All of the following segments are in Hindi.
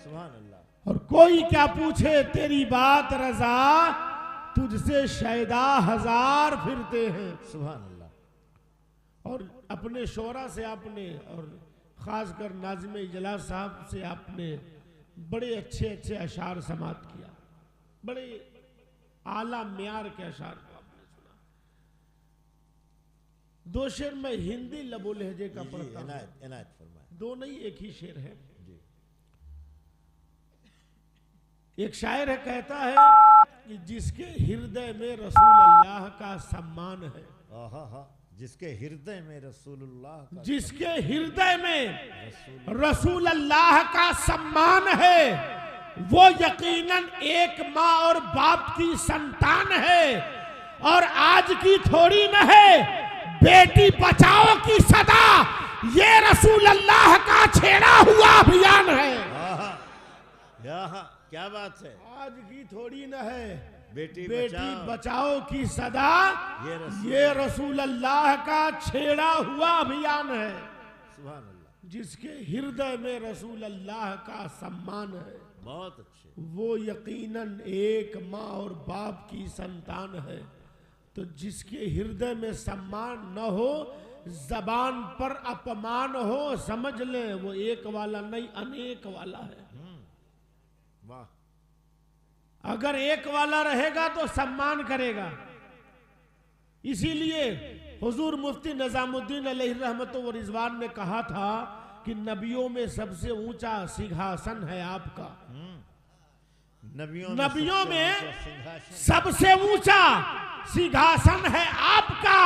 सुभान अल्लाह। और कोई क्या पूछे तेरी बात रजा, तुझसे शैदा हजार फिरते हैं। सुभान अल्लाह। और अपने शोरा से आपने और खासकर नाज़िम इजलास साहब से आपने बड़े अच्छे अच्छे अशार समात किया, बड़े आला म्यार के अशार को आपने सुना। दो शेर में हिंदी लबो लहजे का पढ़ता हूं, इनायत फरमाए। दो नहीं एक ही शेर है। जी। एक शायर है, कहता है कि जिसके हृदय में रसूल अल्लाह का सम्मान है, जिसके हृदय में रसूलुल्लाह का, जिसके हृदय में रसूल अल्लाह का सम्मान है, वो यकीनन एक माँ और बाप की संतान है। और आज की थोड़ी न है बेटी बचाओ की सदा, ये रसूल अल्लाह का छेड़ा हुआ अभियान है। क्या बात है। आज की थोड़ी न है बेटी बचाओ की सदा, ये रसूल अल्लाह का छेड़ा हुआ अभियान है। सुभान अल्लाह। जिसके हृदय में रसूल अल्लाह का सम्मान है, बहुत अच्छे, वो यकीनन एक माँ और बाप की संतान है। तो जिसके हृदय में सम्मान न हो, जबान पर अपमान हो, समझ ले वो एक वाला नहीं अनेक वाला है। वाह। अगर एक वाला रहेगा तो सम्मान करेगा। इसीलिए हुजूर मुफ्ती निजामुद्दीन अलैहि रहमत व रिजवान ने कहा था कि नबियों में सबसे ऊंचा सिंहासन है आपका। नबियों में सबसे ऊंचा सिंहासन है आपका।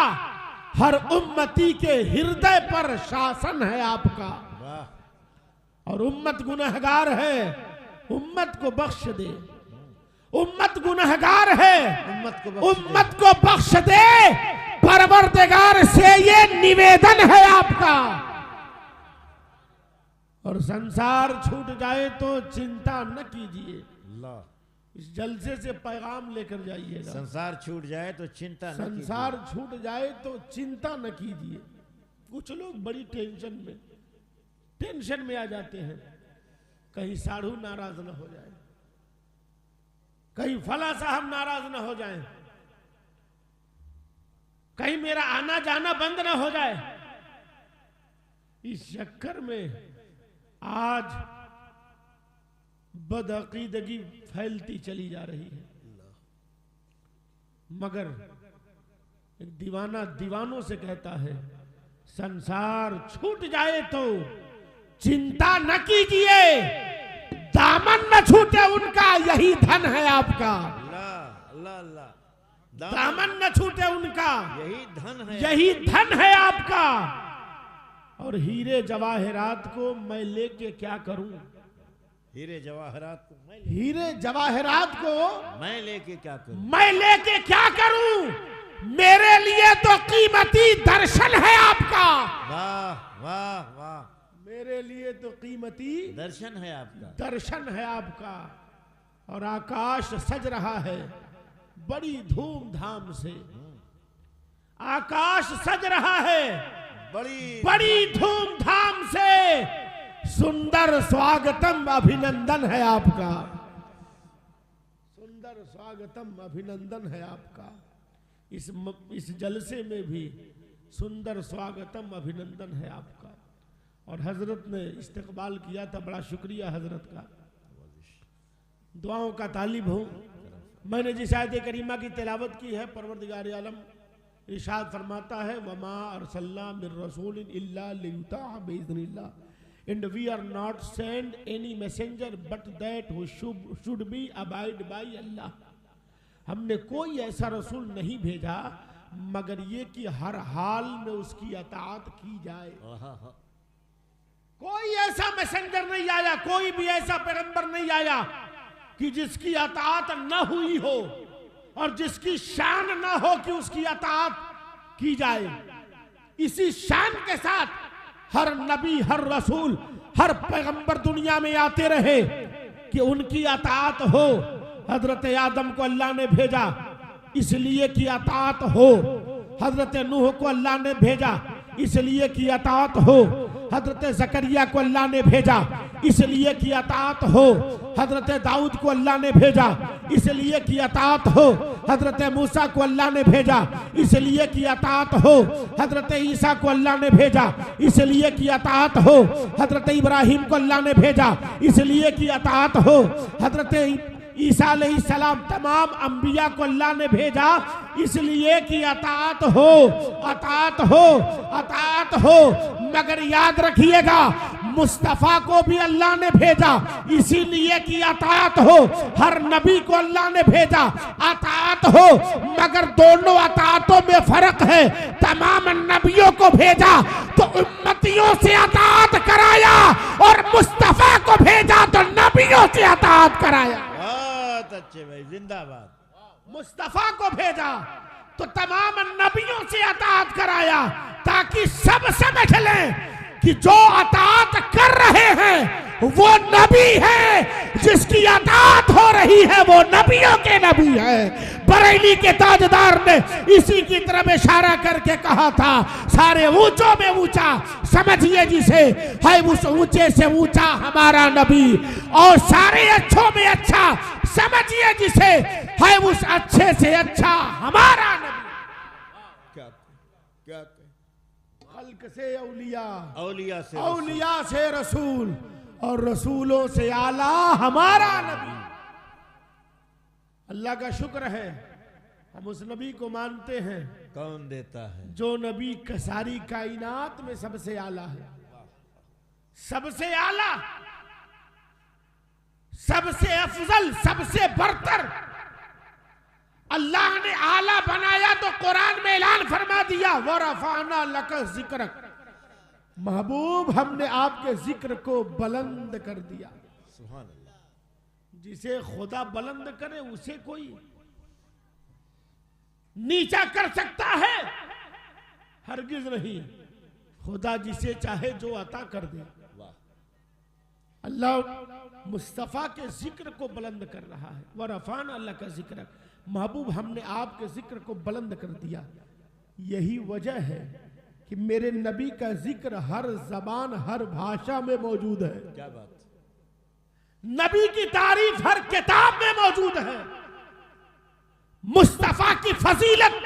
हर उम्मती के हृदय पर शासन है आपका। और उम्मत गुनहगार है, उम्मत को बख्श दे। उम्मत गुनहगार है, उम्मत को बख्श दे। परवरदिगार से ये निवेदन है आपका। और संसार छूट जाए तो चिंता न कीजिए। इस जलसे से पैगाम लेकर जाइएगा। संसार छूट जाए तो चिंता न कीजिए। संसार छूट जाए तो चिंता न कीजिए। कुछ लोग बड़ी टेंशन में आ जाते हैं, कहीं साढ़ू नाराज न हो जाए, कहीं फला साहब नाराज न हो जाए, कहीं मेरा आना जाना बंद न हो जाए। इस चक्कर में आज बदअकीदगी फैलती चली जा रही है। मगर एक दीवाना दीवानों से कहता है, संसार छूट जाए तो चिंता न कीजिए, दामन न छूटे उनका यही धन है आपका। अल्लाह अल्लाह। दामन न छूटे उनका यही धन है आपका। और हीरे जवाहरात को मैं लेके क्या करूं? हीरे जवाहरात को मैं लेके क्या करूं? मैं लेके क्या करूं? मेरे लिए तो कीमती दर्शन है आपका। वाह वाह वाह। मेरे लिए तो कीमती दर्शन है आपका, दर्शन है आपका। और आकाश सज रहा है बड़ी धूमधाम से। आकाश सज रहा है बड़ी धूमधाम से। सुंदर स्वागतम अभिनंदन है आपका। सुंदर स्वागतम अभिनंदन है आपका। इस जलसे में भी सुंदर स्वागतम अभिनंदन है आपका। और हजरत ने इस्तकबाल किया था, बड़ा शुक्रिया हजरत का। दुआओं का तालिब हूँ। मैंने जिस आयत करीमा की तिलावत की है, परवरदिगार आलम इरशाद फरमाता है, वमा अरसलना मिर रसूलिन इल्ला लियुताअ बिइज़्निल्लाह, and we are not send any messenger but that who should be abide by Allah। हमने कोई ऐसा रसूल नहीं भेजा मगर ये कि हर हाल में उसकी अताअत की जाए। कोई ऐसा मैसेंजर नहीं आया, कोई भी ऐसा पैगंबर नहीं आया कि जिसकी अताअत न हुई हो और जिसकी शान न हो कि उसकी अताअत की जाए। इसी शान के साथ हर नबी, हर रसूल, हर पैगंबर दुनिया में आते रहे कि उनकी अताअत हो। हजरत आदम को अल्लाह ने भेजा इसलिए कि अताअत हो। हजरत नूह को अल्लाह ने भेजा इसलिए कि अताअत हो। हजरत जकरिया को अल्लाह ने भेजा इसलिए कि अतात हो। हजरत दाऊद को अल्लाह ने भेजा इसलिए कि अतात हो। हजरत मूसा को अल्लाह ने भेजा इसलिए कि अतात हो। हजरत ईसा को अल्लाह ने भेजा इसलिए कि अतात हो। हजरत इब्राहिम को अल्लाह ने भेजा इसलिए कि अतात हो। हजरत ईसा अलैहिस्सलाम तमाम अंबिया को अल्लाह ने भेजा इसलिए कि अतात हो, अतात हो, अतात हो। मगर याद रखिएगा मुस्तफा को भी अल्लाह ने भेजा इसीलिए कि अतात हो। हर नबी को अल्लाह ने भेजा अतात हो, मगर दोनों अतातों में फर्क है। तमाम नबियों को भेजा तो उम्मतियों से अतात कराया और मुस्तफा को भेजा तो नबियों से अतात कराया। बहुत अच्छे भाई, जिंदाबाद। मुस्तफा को भेजा तो तमाम नबियों से अतात कराया ताकि सब समझ लें कि जो अतात कर रहे हैं वो नबी है, जिसकी अतात हो रही है वो नबियों के नबी है। बरेली के ताजदार ने इसी की तरफ इशारा करके कहा था, सारे ऊंचों में ऊंचा समझिए जिसे है उस ऊंचे से ऊंचा हमारा नबी, और सारे अच्छों में अच्छा समझिए जिसे है उस अच्छे से अच्छा हमारा नबी। क्या खल्क से औलिया, औलिया से रसूल, और रसूलों से आला हमारा नबी। अल्लाह का शुक्र है हम उस नबी को मानते हैं। कौन देता है? जो नबी सारी कायनात में सबसे आला है, सबसे आला, सबसे अफजल, सबसे बरतर। अल्लाह ने आला बनाया तो कुरान में ऐलान फरमा दिया वरफाना लक जिक्रक, महबूब हमने आपके जिक्र को बुलंद कर दिया। सुभान अल्लाह। जिसे खुदा बुलंद करे उसे कोई नीचा कर सकता है? हरगिज नहीं। खुदा जिसे चाहे जो अता कर दे। अल्लाह मुस्तफा के जिक्र को बुलंद कर रहा है। वरफाना लक जिक्रक, महबूब हमने आपके जिक्र को बुलंद कर दिया। यही वजह है कि मेरे नबी का जिक्र हर जबान हर भाषा में मौजूद है। क्या बात। नबी की तारीफ हर किताब में मौजूद है। मुस्तफा की फजीलत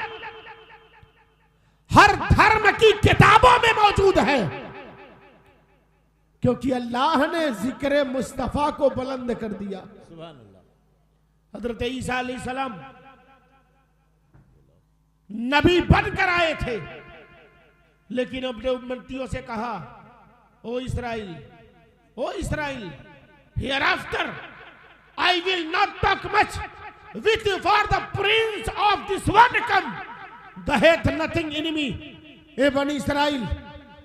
हर धर्म की किताबों में मौजूद है, क्योंकि अल्लाह ने जिक्र मुस्तफा को बुलंद कर दिया। सुभान अल्लाह। हजरत ईसा अलैहिस्सलाम नबी बनकर आए थे, लेकिन अपने उम्मतियों से कहा, ओ इस्राइल, ओ Israel, hereafter I will not talk much with you, for the prince of this one come, the hath nothing in me। ए बनी इस्राइल,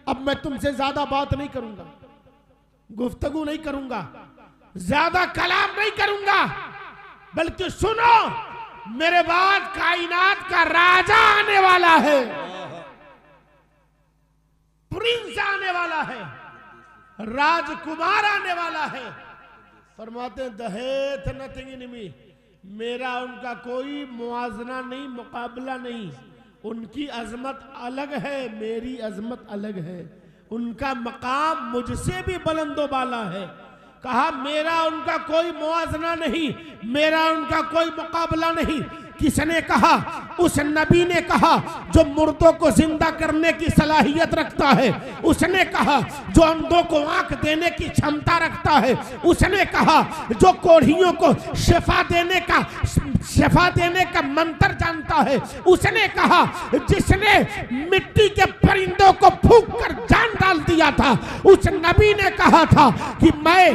अब मैं तुमसे ज्यादा बात नहीं करूंगा, गुफ्तगू नहीं करूंगा, ज्यादा कलाम नहीं करूंगा, बल्कि सुनो, मेरे बाद कायनात का राजा आने वाला है, प्रिंस आने वाला है, राजकुमार आने वाला है। फरमाते हैं द हेथ नथिंग इन मी, मेरा उनका कोई मुआजना नहीं, मुकाबला नहीं। उनकी अजमत अलग है, मेरी अजमत अलग है। उनका मकाम मुझसे भी बुलंदो बाला है। कहा मेरा उनका कोई मुआजना नहीं, मेरा उनका कोई मुकाबला नहीं। किसने कहा? उस नबी ने कहा जो मुर्दों को जिंदा करने की सलाहियत रखता है। उसने कहा जो अंधों को आंख देने की क्षमता रखता है। उसने कहा जो कोढ़ियों को शिफा देने का मंत्र जानता है। उसने कहा जिसने मिट्टी के परिंदों को फूंक कर जान डाल दिया था। उस नबी ने कहा था कि मैं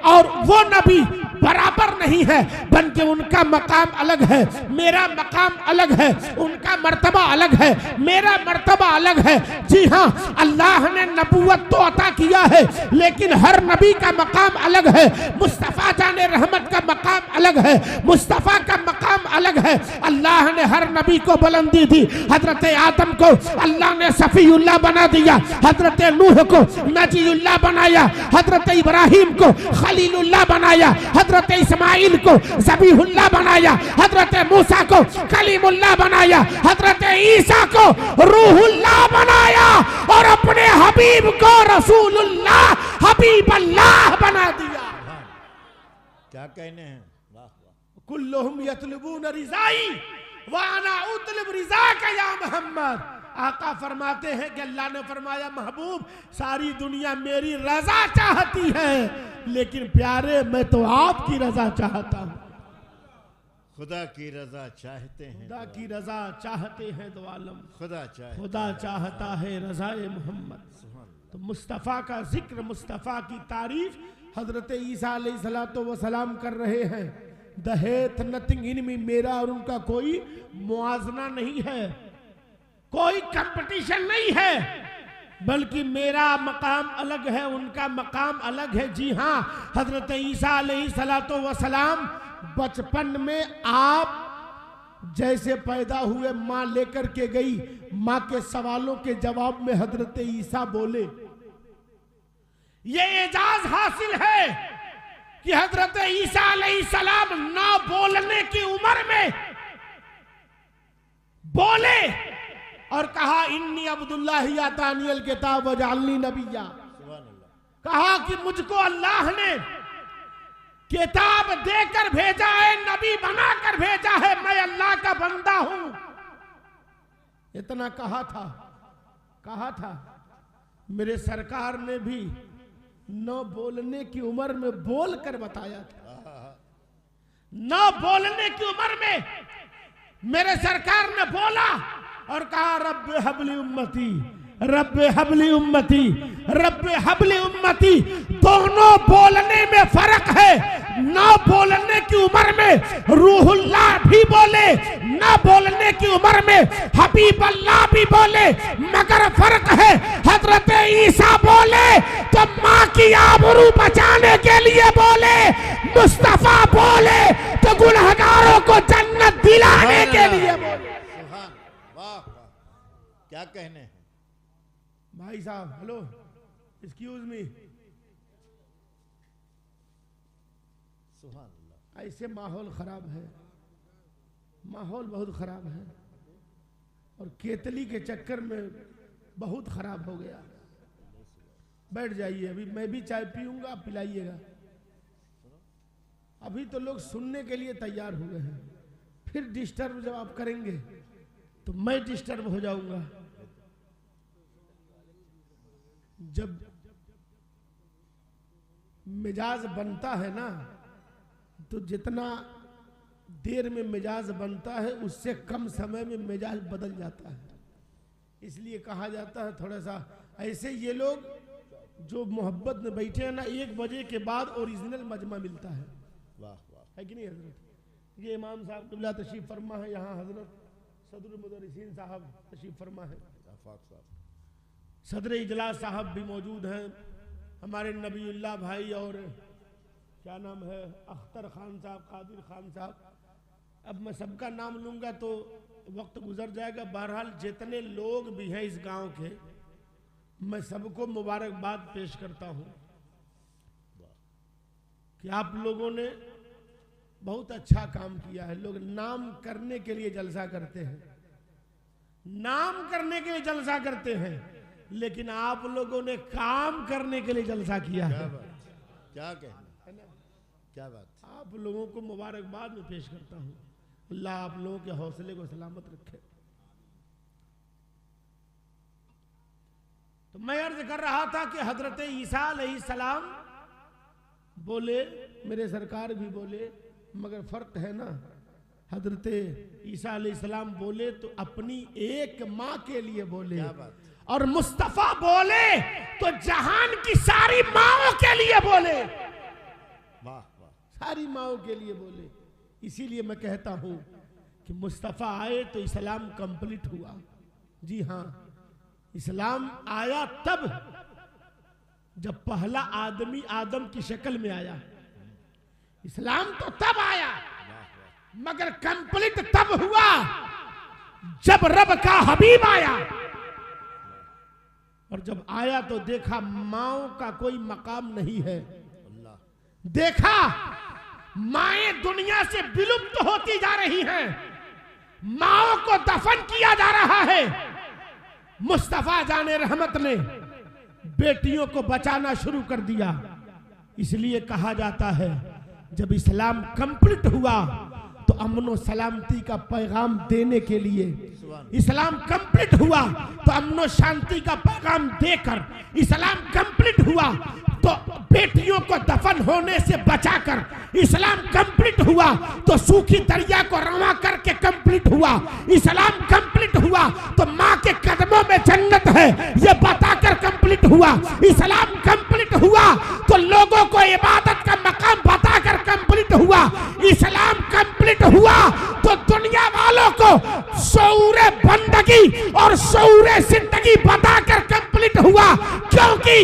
और वो नबी बराबर नहीं है, बल्कि उनका मकाम अलग है, मेरा मकाम अलग है, उनका मर्तबा अलग है, मेरा मर्तबा अलग है। जी हाँ, अल्लाह ने नबूवत तो अता किया है, लेकिन हर नबी का मकाम अलग है। मुस्तफ़ा जाने रहमत का मकाम अलग है, मुस्तफ़ा का मकाम अलग है। अल्लाह ने हर नबी को बुलंदी दी। हजरत आदम को अल्लाह ने सफ़ीउल्लाह बना दिया, हजरत नूह को नजीउल्लाह बनाया, हजरत इब्राहिम को खलीलुल्लाह बनाया, हजरत इस्माइल को ज़बीहुल्लाह बनाया, हजरत मूसा को कलीमुल्लाह बनाया, हजरत ईसा को रूहुल्लाह बनाया, और अपने हबीब को रसूलुल्लाह हबीब अल्लाह बना दिया। क्या कहने हैं, वाह वाह। कुल्लुहुम यतलबून रिज़ाई व अना उतलब रिज़ाका या मोहम्मद। आका फरमाते हैं कि अल्लाह ने फरमाया महबूब सारी दुनिया मेरी रजा चाहती है, लेकिन प्यारे मैं तो आपकी रजा चाहता हूं। खुदा की रजा चाहते हैं, खुदा की रजा चाहते हैं दो आलम, खुदा चाहता है रज़ाए मोहम्मद। तो मुस्तफ़ा का जिक्र, मुस्तफ़ा की तारीफ हजरत ईसा अलैहिस्सलाम कर रहे हैं। द हेथ नथिंग इन मी, मेरा और उनका कोई मुआजना नहीं है, कोई कंपटीशन नहीं है, बल्कि मेरा मकाम अलग है, उनका मकाम अलग है। जी हाँ, हजरत ईसा अलैहिस्सलाम बचपन में आप जैसे पैदा हुए माँ लेकर के गई, माँ के सवालों के जवाब में हजरत ईसा बोले। ये एजाज हासिल है कि हजरत ईसा अलैहिस्सलाम ना बोलने की उम्र में बोले और कहा इन्नी अब्दुल्लाह आतानियल किताब वजअलनी नबिय्या। कहा कि मुझको अल्लाह ने किताब देकर भेजा है, नबी बनाकर भेजा है, मैं अल्लाह का बंदा हूं। इतना कहा था। मेरे सरकार ने भी न बोलने की उम्र में बोल कर बताया था। न बोलने की उम्र में मेरे सरकार ने बोला और कहा रब्बे हबली उम्मती, रब्बे हबली उम्मती, रब्बे हबली उम्मती। दोनों बोलने में फर्क है। ना बोलने की उम्र में रूहुल्लाह भी बोले, ना बोलने की उम्र में हबीब अल्लाह भी बोले, मगर फर्क है हजरत ईसा बोले तो माँ की आबरू बचाने के लिए बोले, मुस्तफा बोले तो गुनहगारों को जन्नत दिलाने के लिए बोले। क्या कहने हैं भाई साहब। Hello, excuse me. ऐसे माहौल खराब है, माहौल बहुत खराब है, और केतली के चक्कर में बहुत खराब हो गया। बैठ जाइए, अभी मैं भी चाय पीऊंगा, आप पिलाइएगा। अभी तो लोग सुनने के लिए तैयार हुए हैं, फिर डिस्टर्ब जब आप करेंगे तो मैं डिस्टर्ब हो जाऊंगा। जब मिजाज बनता है ना, तो जितना देर में मिजाज बनता है उससे कम समय में मिजाज बदल जाता है। इसलिए कहा जाता है थोड़ा सा ऐसे ये लोग जो मोहब्बत में बैठे हैं ना, 1 बजे के बाद ओरिजिनल मजमा मिलता है। वाह वाह, है कि नहीं हजरत? ये इमाम साहब किबला तशरीफ फरमा है, यहाँ हजरत सदरुल मुदर्रिसीन साहब तशरीफ फरमा है, सदर इजलास साहब भी मौजूद हैं, हमारे नबीउल्लाह भाई और क्या नाम है अख्तर खान साहब, कादिर खान साहब। अब मैं सबका नाम लूंगा तो वक्त गुजर जाएगा। बहरहाल जितने लोग भी हैं इस गांव के, मैं सबको मुबारकबाद पेश करता हूं कि आप लोगों ने बहुत अच्छा काम किया है। लोग नाम करने के लिए जलसा करते हैं, नाम करने के लिए जलसा करते हैं, लेकिन आप लोगों ने काम करने के लिए जलसा किया है। क्या कहना है ना, क्या बात। आप लोगों को मुबारकबाद में पेश करता हूं। अल्लाह आप लोगों के हौसले को सलामत रखे। तो मैं अर्ज कर रहा था कि हजरत ईसा अलैहिस्सलाम बोले, मेरे सरकार भी बोले, मगर फर्क है ना, हजरत ईसा अलैहिस्सलाम बोले तो अपनी एक माँ के लिए बोले, और मुस्तफा बोले तो जहान की सारी माओं के लिए बोले। वाह वाह, सारी माओं के लिए बोले। इसीलिए मैं कहता हूं कि मुस्तफा आए तो इस्लाम कंप्लीट हुआ। जी हां, इस्लाम आया तब जब पहला आदमी आदम की शक्ल में आया। इस्लाम तो तब आया, मगर कंप्लीट तब हुआ जब रब का हबीब आया। और जब आया तो देखा माओं का कोई मकाम नहीं है। देखा माएं दुनिया से विलुप्त होती जा रही हैं, माओं को दफन किया जा रहा है। मुस्तफा जाने रहमत ने बेटियों को बचाना शुरू कर दिया। इसलिए कहा जाता है जब इस्लाम कंप्लीट हुआ तो अमन सलामती का पैगाम देने के लिए, इस्लाम कंप्लीट हुआ तो अमन शांति का पैगाम देकर, इस्लाम कंप्लीट हुआ तो बेटियों को दफन होने से बचाकर, इस्लाम कंप्लीट हुआ तो सूखी दरिया को रवा करके कंप्लीट हुआ, इस्लाम कंप्लीट हुआ तो माँ के कदमों में जन्नत है ये बताकर कंप्लीट हुआ, इस्लाम कंप्लीट हुआ तो लोगों को इबादत का मकाम बताकर कंप्लीट हुआ, इस्लाम कंप्लीट हुआ तो दुनिया वालों को शऊर बंदगी और शऊर जिंदगी बताकर कंप्लीट हुआ। क्योंकि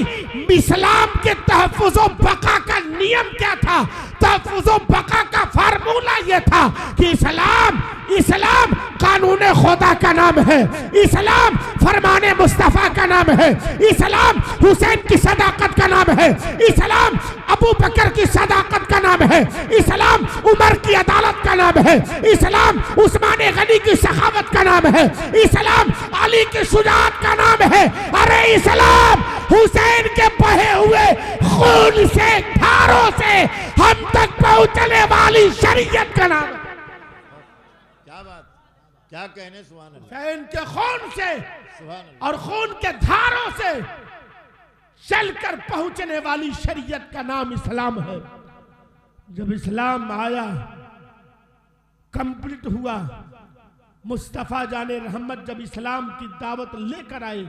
इस्लाम के तहफ़्फ़ुज़ बका का नियम क्या था? तहफ़्फ़ुज़ बका का फार्मूला ये था कि इस्लाम कानून खुदा का नाम है, इस्लाम फरमाने मुस्तफ़ा का नाम है, इस्लाम हुसैन की सदाकत का नाम है, इस्लाम अबू बकर की सदाकत का नाम है, इस्लाम उमर की अदालत का नाम है, इस्लाम उस्मान गनी की सखावत का नाम है, इस्लाम अली की शुजाअत का नाम है। अरे इस्लाम हुसैन के बहे हुए खून से, धारों से हम तक पहुंचने वाली शरीयत का नाम है। क्या बात, क्या कहने, सुभान अल्लाह। हुसैन के खून से सुभान अल्लाह। और खून के धारों से चलकर पहुंचने वाली शरीयत का नाम इस्लाम है। जब इस्लाम आया, कंप्लीट हुआ, मुस्तफा जाने रहमत जब इस्लाम की दावत लेकर आए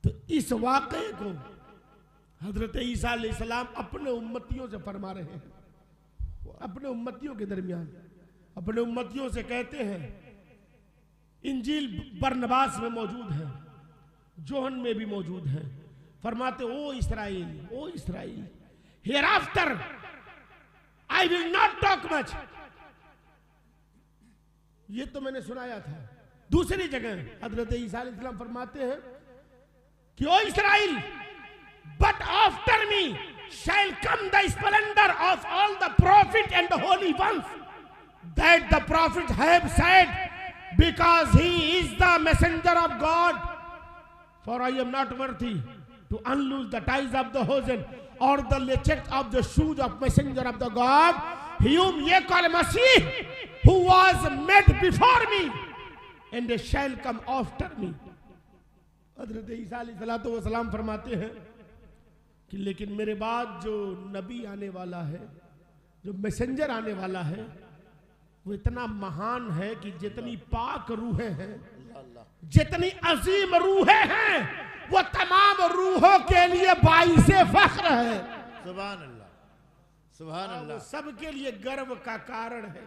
तो इस वाक़े को हजरत ईसा अलैहिस्सलाम अपने उम्मतियों से फरमा रहे हैं, अपने उम्मतियों के दरमियान अपने उम्मतियों से कहते हैं। इंजील बरनबास में मौजूद है, जोहन में भी मौजूद है। फरमाते ओ इस्राएल, hereafter I will not talk much। ये तो मैंने सुनाया था। दूसरी जगह हजरत ईसा अलैहिस्सलाम फरमाते हैं कि ओ इस्राएल, but after me shall come the splendor of all the prophets and the holy ones, that the prophets have said, because he is the messenger of God, for I am not worthy to unloose the ties of the hosen or the latchet of the shoes of messenger of the God, whom ye call Masih, who was made before me and shall come after me। हजरत ईसा अलैहिस्सलाम फरमाते हैं कि लेकिन मेरे बाद जो नबी आने वाला है, जो मैसेंजर आने वाला है, वो इतना महान है कि जितनी पाक रूहें हैं, जितनी अजीम रूहें हैं, वो तमाम रूहों के लिए बाइसे फख्र है। सुभान अल्लाह, सुभान अल्लाह। सबके लिए गर्व का कारण है।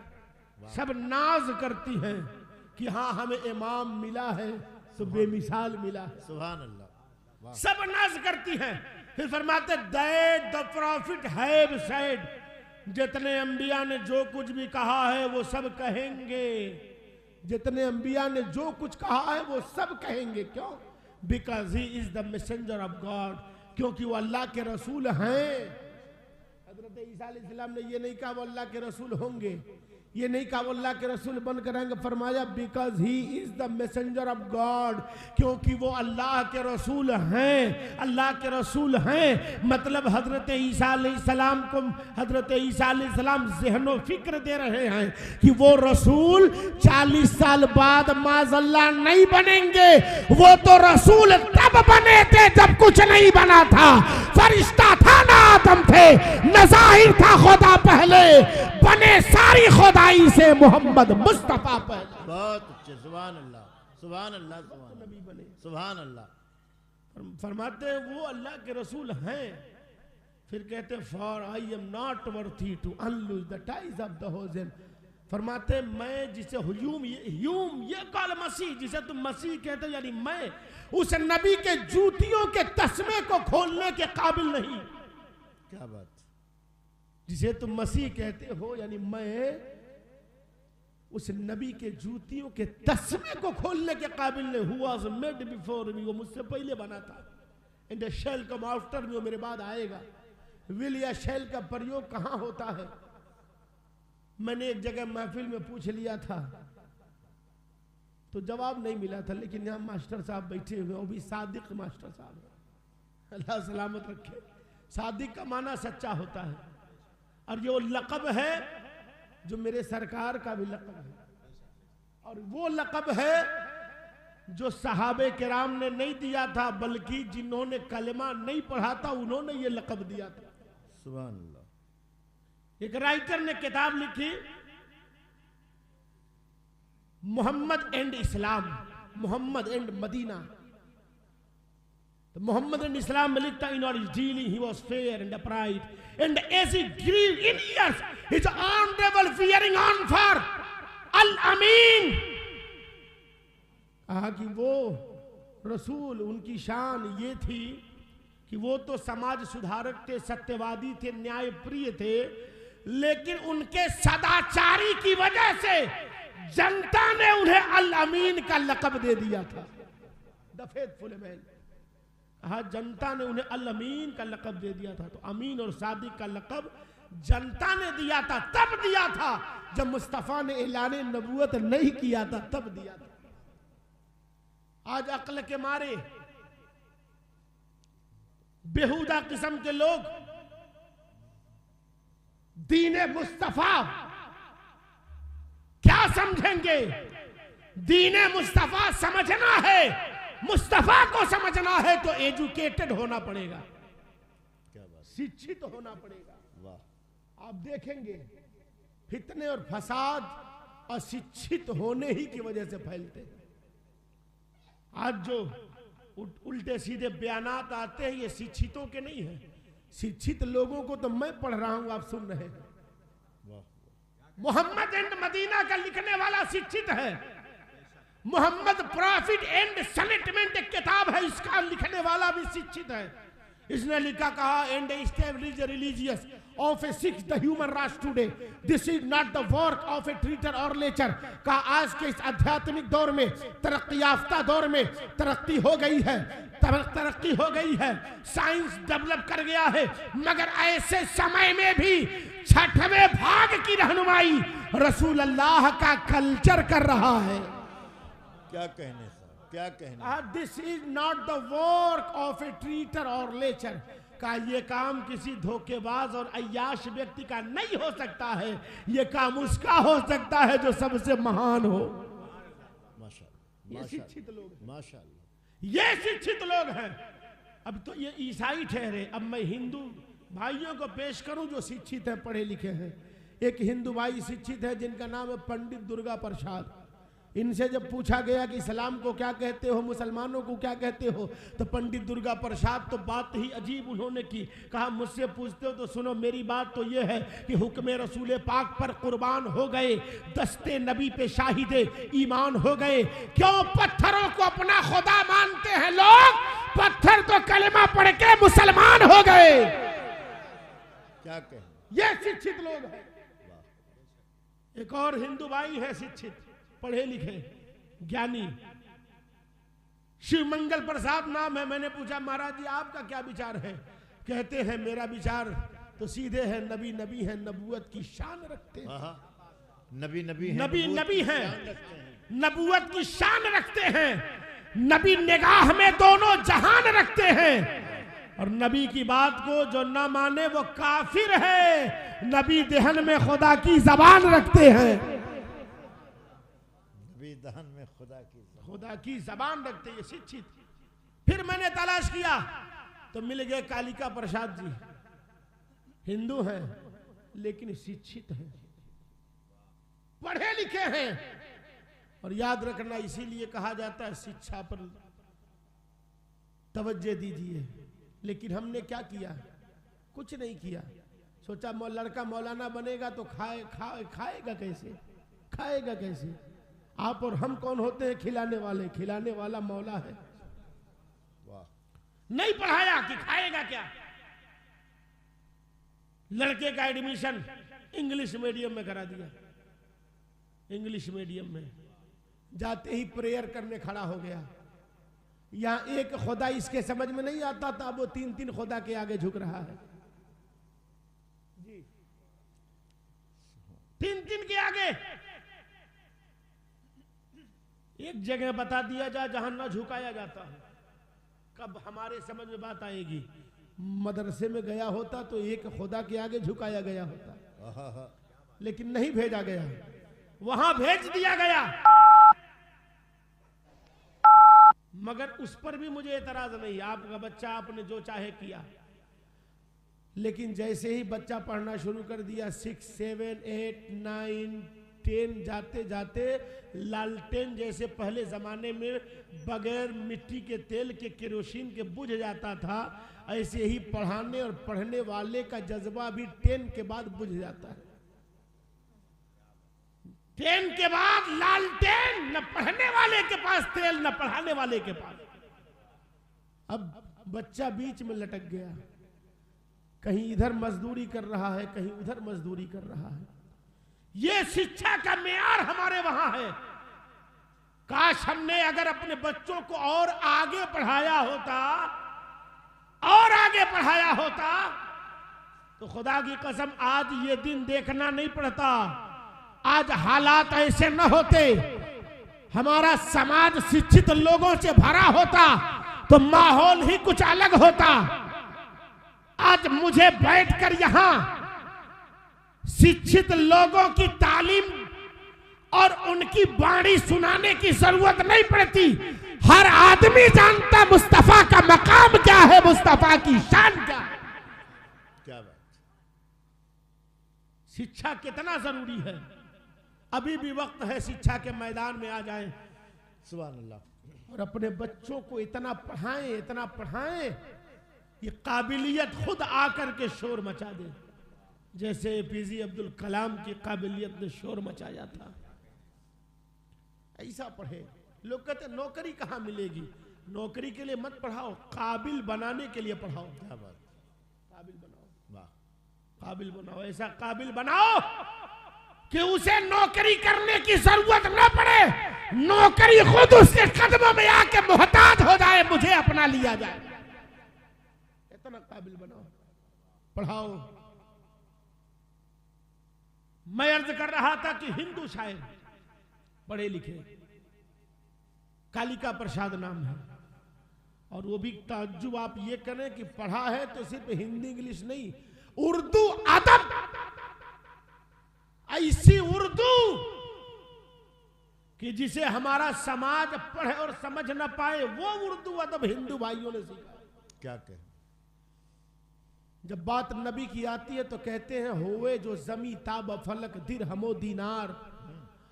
सब नाज करती हैं कि हाँ हमें इमाम मिला है तो बेमिसाल मिला है। सुभान अल्लाह। सब नाज करती हैं। फिर फरमाते that the profit have said, जितने अंबिया ने जो कुछ भी कहा है वो सब कहेंगे, जितने अंबिया ने जो कुछ कहा है वो सब कहेंगे। क्यों? Because he is the messenger of God, क्योंकि वो अल्लाह के रसूल हैं। हजरत ईसा अलैहिस्सलाम ने ये नहीं कहा वो अल्लाह के रसूल होंगे, ये नहीं कहा वो अल्लाह के रसूल बनकर आएंगे। फरमाया because he is the messenger of God, क्योंकि वो अल्लाह के रसूल हैं। अल्लाह के रसूल हैं मतलब हजरत ईसा अलैहिस्सलाम को हजरत ईसा अलैहिस्सलाम ज़हनो फिक्र दे रहे हैं कि वो रसूल 40 साल बाद माज़अल्लाह नहीं बनेंगे। वो तो रसूल तब बने थे जब कुछ नहीं बना था। फरिश्ता था ना आदम थे, न ज़ाहिर था खुदा पहले, बने सारी खुदाई से मोहम्मद मुस्तफा पहले। बहुत अच्छे, सुभान अल्लाह, सुभान अल्लाह, नबी बने। सुभान अल्लाह। फरमाते हैं वो अल्लाह के रसूल हैं। फिर कहते for I am not worthy to unloose the ties of the hosen. फरमाते मैं जिसे ह्यूम ये कॉल मसीह, जिसे तुम मसीह कहते हो, यानी मैं उस नबी के जूतियों के तस्मे को खोलने के काबिल नहीं। क्या बात। जिसे तुम मसीह कहते हो यानी मैं उस नबी के जूतियों के तस्मे को खोलने के काबिल नहीं। Who was made before me, वो मुझसे पहले बना था। And shall come after me, वो मेरे बाद आएगा। will या shall का प्रयोग कहाँ होता है? मैंने एक जगह महफिल में पूछ लिया था तो जवाब नहीं मिला था, लेकिन यहाँ मास्टर साहब बैठे हुए, वो भी सादिक मास्टर साहब। अल्लाह सलामत रखे। सादिक का माना सच्चा होता है, और ये वो लक़ब है जो मेरे सरकार का भी लक़ब है, और वो लक़ब है जो सहाबे किराम ने नहीं दिया था, बल्कि जिन्होंने कलमा नहीं पढ़ा था उन्होंने ये लक़ब दिया था। सुभान अल्लाह। एक राइटर ने किताब लिखी, Muhammad and Islam, Muhammad and Medina. तो मोहम्मद एंड इस्लाम में लिखता, इन और dealing he was fair and upright and as he grew in years his honourable fearing on for Al Amin. कहा कि वो रसूल, उनकी शान ये थी कि वो तो समाज सुधारक थे, सत्यवादी थे, न्याय प्रिय थे, लेकिन उनके सदाचारी की वजह से जनता ने उन्हें अल अमीन का लक़ब दे दिया था। द फेथफुल मैन, कहा जनता ने उन्हें अल अमीन का लक़ब दे दिया था। तो अमीन और सादिक का लक़ब जनता ने दिया था, तब दिया था जब मुस्तफा ने ऐलान नबूवत नहीं किया था, तब दिया था। आज अक्ल के मारे बेहुदा किस्म के लोग दीने मुस्तफा क्या समझेंगे? दीने मुस्तफा समझना है, मुस्तफा को समझना है तो एजुकेटेड होना पड़ेगा, क्या बात, शिक्षित होना पड़ेगा। वाह। आप देखेंगे फितने और फसाद अशिक्षित होने ही की वजह से फैलते हैं। आज जो उल्टे सीधे बयानात आते हैं ये शिक्षितों के नहीं है, शिक्षित लोगों को तो मैं पढ़ रहा हूं, आप सुन रहे हैं। मोहम्मद एंड मदीना का लिखने वाला शिक्षित है। मोहम्मद प्रॉफिट एंड सनेटमेंट एक किताब है, इसका लिखने वाला भी शिक्षित है। इसने लिखा, कहा, and establish religious of a six the human rights today, this is not the work of a traitor or lecture. का आज के इस आध्यात्मिक दौर में, तरक्की याफ्ता दौर में तरक्की हो गई है, तरक्की हो गई है, साइंस डेवलप कर गया है, मगर ऐसे समय में भी छठवें भाग की रहनुमाई रसूल अल्लाह का कल्चर कर रहा है। क्या कहने साहब, क्या कहने। This is not the work of a traitor or lecture. का ये काम किसी धोखेबाज और अय्याश व्यक्ति का नहीं हो सकता है, ये काम उसका हो सकता है जो सबसे महान हो। माशाअल्लाह, ये शिक्षित लोग हैं, माशाअल्लाह, ये शिक्षित लोग हैं। अब तो ये ईसाई ठहरे, अब मैं हिंदू भाइयों को पेश करूं जो शिक्षित है, पढ़े लिखे हैं। एक हिंदू भाई शिक्षित है जिनका नाम है पंडित दुर्गा प्रसाद। इनसे जब पूछा गया कि इस्लाम को क्या कहते हो, मुसलमानों को क्या कहते हो, तो पंडित दुर्गा प्रसाद तो बात ही अजीब उन्होंने की। कहा, मुझसे पूछते हो तो सुनो, मेरी बात तो ये है कि हुक्म रसूल पाक पर कुर्बान हो गए, दस्ते नबी पे शाहिदे ईमान हो गए। क्यों पत्थरों को अपना खुदा मानते हैं लोग? पत्थर तो कलमा पढ़ के मुसलमान हो गए। क्या कहें, ये शिक्षित लोग हैं। एक और हिंदू भाई है शिक्षित, पढ़े लिखे, ज्ञानी, शिव मंगल प्रसाद नाम है। मैंने पूछा, महाराज जी आपका क्या विचार है? कहते हैं, मेरा विचार तो सीधे है, नबी नबी है, नबूवत की शान रखते हैं। नबी नबी है, नबी नबी है, नबूवत की शान रखते हैं। नबी निगाह में दोनों जहान रखते हैं, और नबी की बात को जो ना माने वो काफिर है। नबी दहन में खुदा की जबान रखते हैं, दहन में खुदा की जबान रखते हैं, शिक्षित। फिर मैंने तलाश किया तो मिल गए कालिका प्रसाद जी, हिंदू हैं लेकिन शिक्षित हैं, पढ़े लिखे हैं। और याद रखना, इसीलिए कहा जाता है शिक्षा पर तवज्जो दीजिए। लेकिन हमने क्या किया? कुछ नहीं किया। सोचा लड़का मौलाना बनेगा तो खाएगा कैसे, खाएगा कैसे? आप और हम कौन होते हैं खिलाने वाले? खिलाने वाला मौला है। वाह। नहीं पढ़ाया कि खाएगा क्या? लड़के का एडमिशन इंग्लिश मीडियम में करा दिया। इंग्लिश मीडियम में जाते ही प्रेयर करने खड़ा हो गया। यहां एक खुदा इसके समझ में नहीं आता था, वो 3-3 खुदा के आगे झुक रहा है जी, 3-3 के आगे। एक जगह बता दिया जाए जहां ना झुकाया जाता है, कब हमारे समझ में बात आएगी? मदरसे में गया होता तो एक खुदा के आगे झुकाया गया होता, लेकिन नहीं भेजा गया, वहां भेज दिया गया। मगर उस पर भी मुझे एतराज नहीं, आपका बच्चा आपने जो चाहे किया, लेकिन जैसे ही बच्चा पढ़ना शुरू कर दिया 6, 7, 8, 9, 10 जाते जाते लालटेन जैसे पहले जमाने में बगैर मिट्टी के तेल के केरोसिन के बुझ जाता था, ऐसे ही पढ़ाने और पढ़ने वाले का जज्बा भी 10 के बाद बुझ जाता है। 10 के बाद लालटेन, न पढ़ने वाले के पास तेल न पढ़ाने वाले के पास। अब बच्चा बीच में लटक गया, कहीं इधर मजदूरी कर रहा है, कहीं उधर मजदूरी कर रहा है। ये शिक्षा का मेयार हमारे वहां है। काश हमने अगर अपने बच्चों को और आगे पढ़ाया होता, और आगे पढ़ाया होता, तो खुदा की कसम आज ये दिन देखना नहीं पड़ता, आज हालात ऐसे न होते, हमारा समाज शिक्षित लोगों से भरा होता तो माहौल ही कुछ अलग होता। आज मुझे बैठकर यहां शिक्षित लोगों की तालीम और उनकी वाणी सुनाने की जरूरत नहीं पड़ती। हर आदमी जानता मुस्तफा का मकाम क्या है, मुस्तफा की शान क्या है। क्या बात। शिक्षा कितना जरूरी है, अभी भी वक्त है शिक्षा के मैदान में आ जाएं। सुभान अल्लाह। और अपने बच्चों को इतना पढ़ाएं, इतना पढ़ाएं, ये काबिलियत खुद आकर के शोर मचा दे, जैसे एपीजे अब्दुल कलाम की काबिलियत ने शोर मचाया था। ऐसा पढ़े। लोग कहते नौकरी कहां मिलेगी, नौकरी के लिए मत पढ़ाओ, काबिल बनाने के लिए पढ़ाओ। क्या बात। काबिल बनाओ, वाह, काबिल बनाओ, ऐसा काबिल बनाओ कि उसे नौकरी करने की जरूरत न पड़े, नौकरी खुद उसके कदमों में आके मोहताज हो जाए, मुझे अपना लिया जाए। इतना काबिल बनाओ, पढ़ाओ। मैं अर्ज कर रहा था कि हिंदू शायर पढ़े लिखे, कालिका प्रसाद नाम है, और वो भी ताज्जुब आप ये करें कि पढ़ा है तो सिर्फ हिंदी इंग्लिश नहीं, उर्दू अदब, ऐसी उर्दू कि जिसे हमारा समाज पढ़े और समझ न पाए, वो उर्दू अदब हिंदू भाइयों ने सीखा। क्या कहे। जब बात नबी की आती है तो कहते हैं होवे जो जमी ताब फलक दिरहमो दीनार,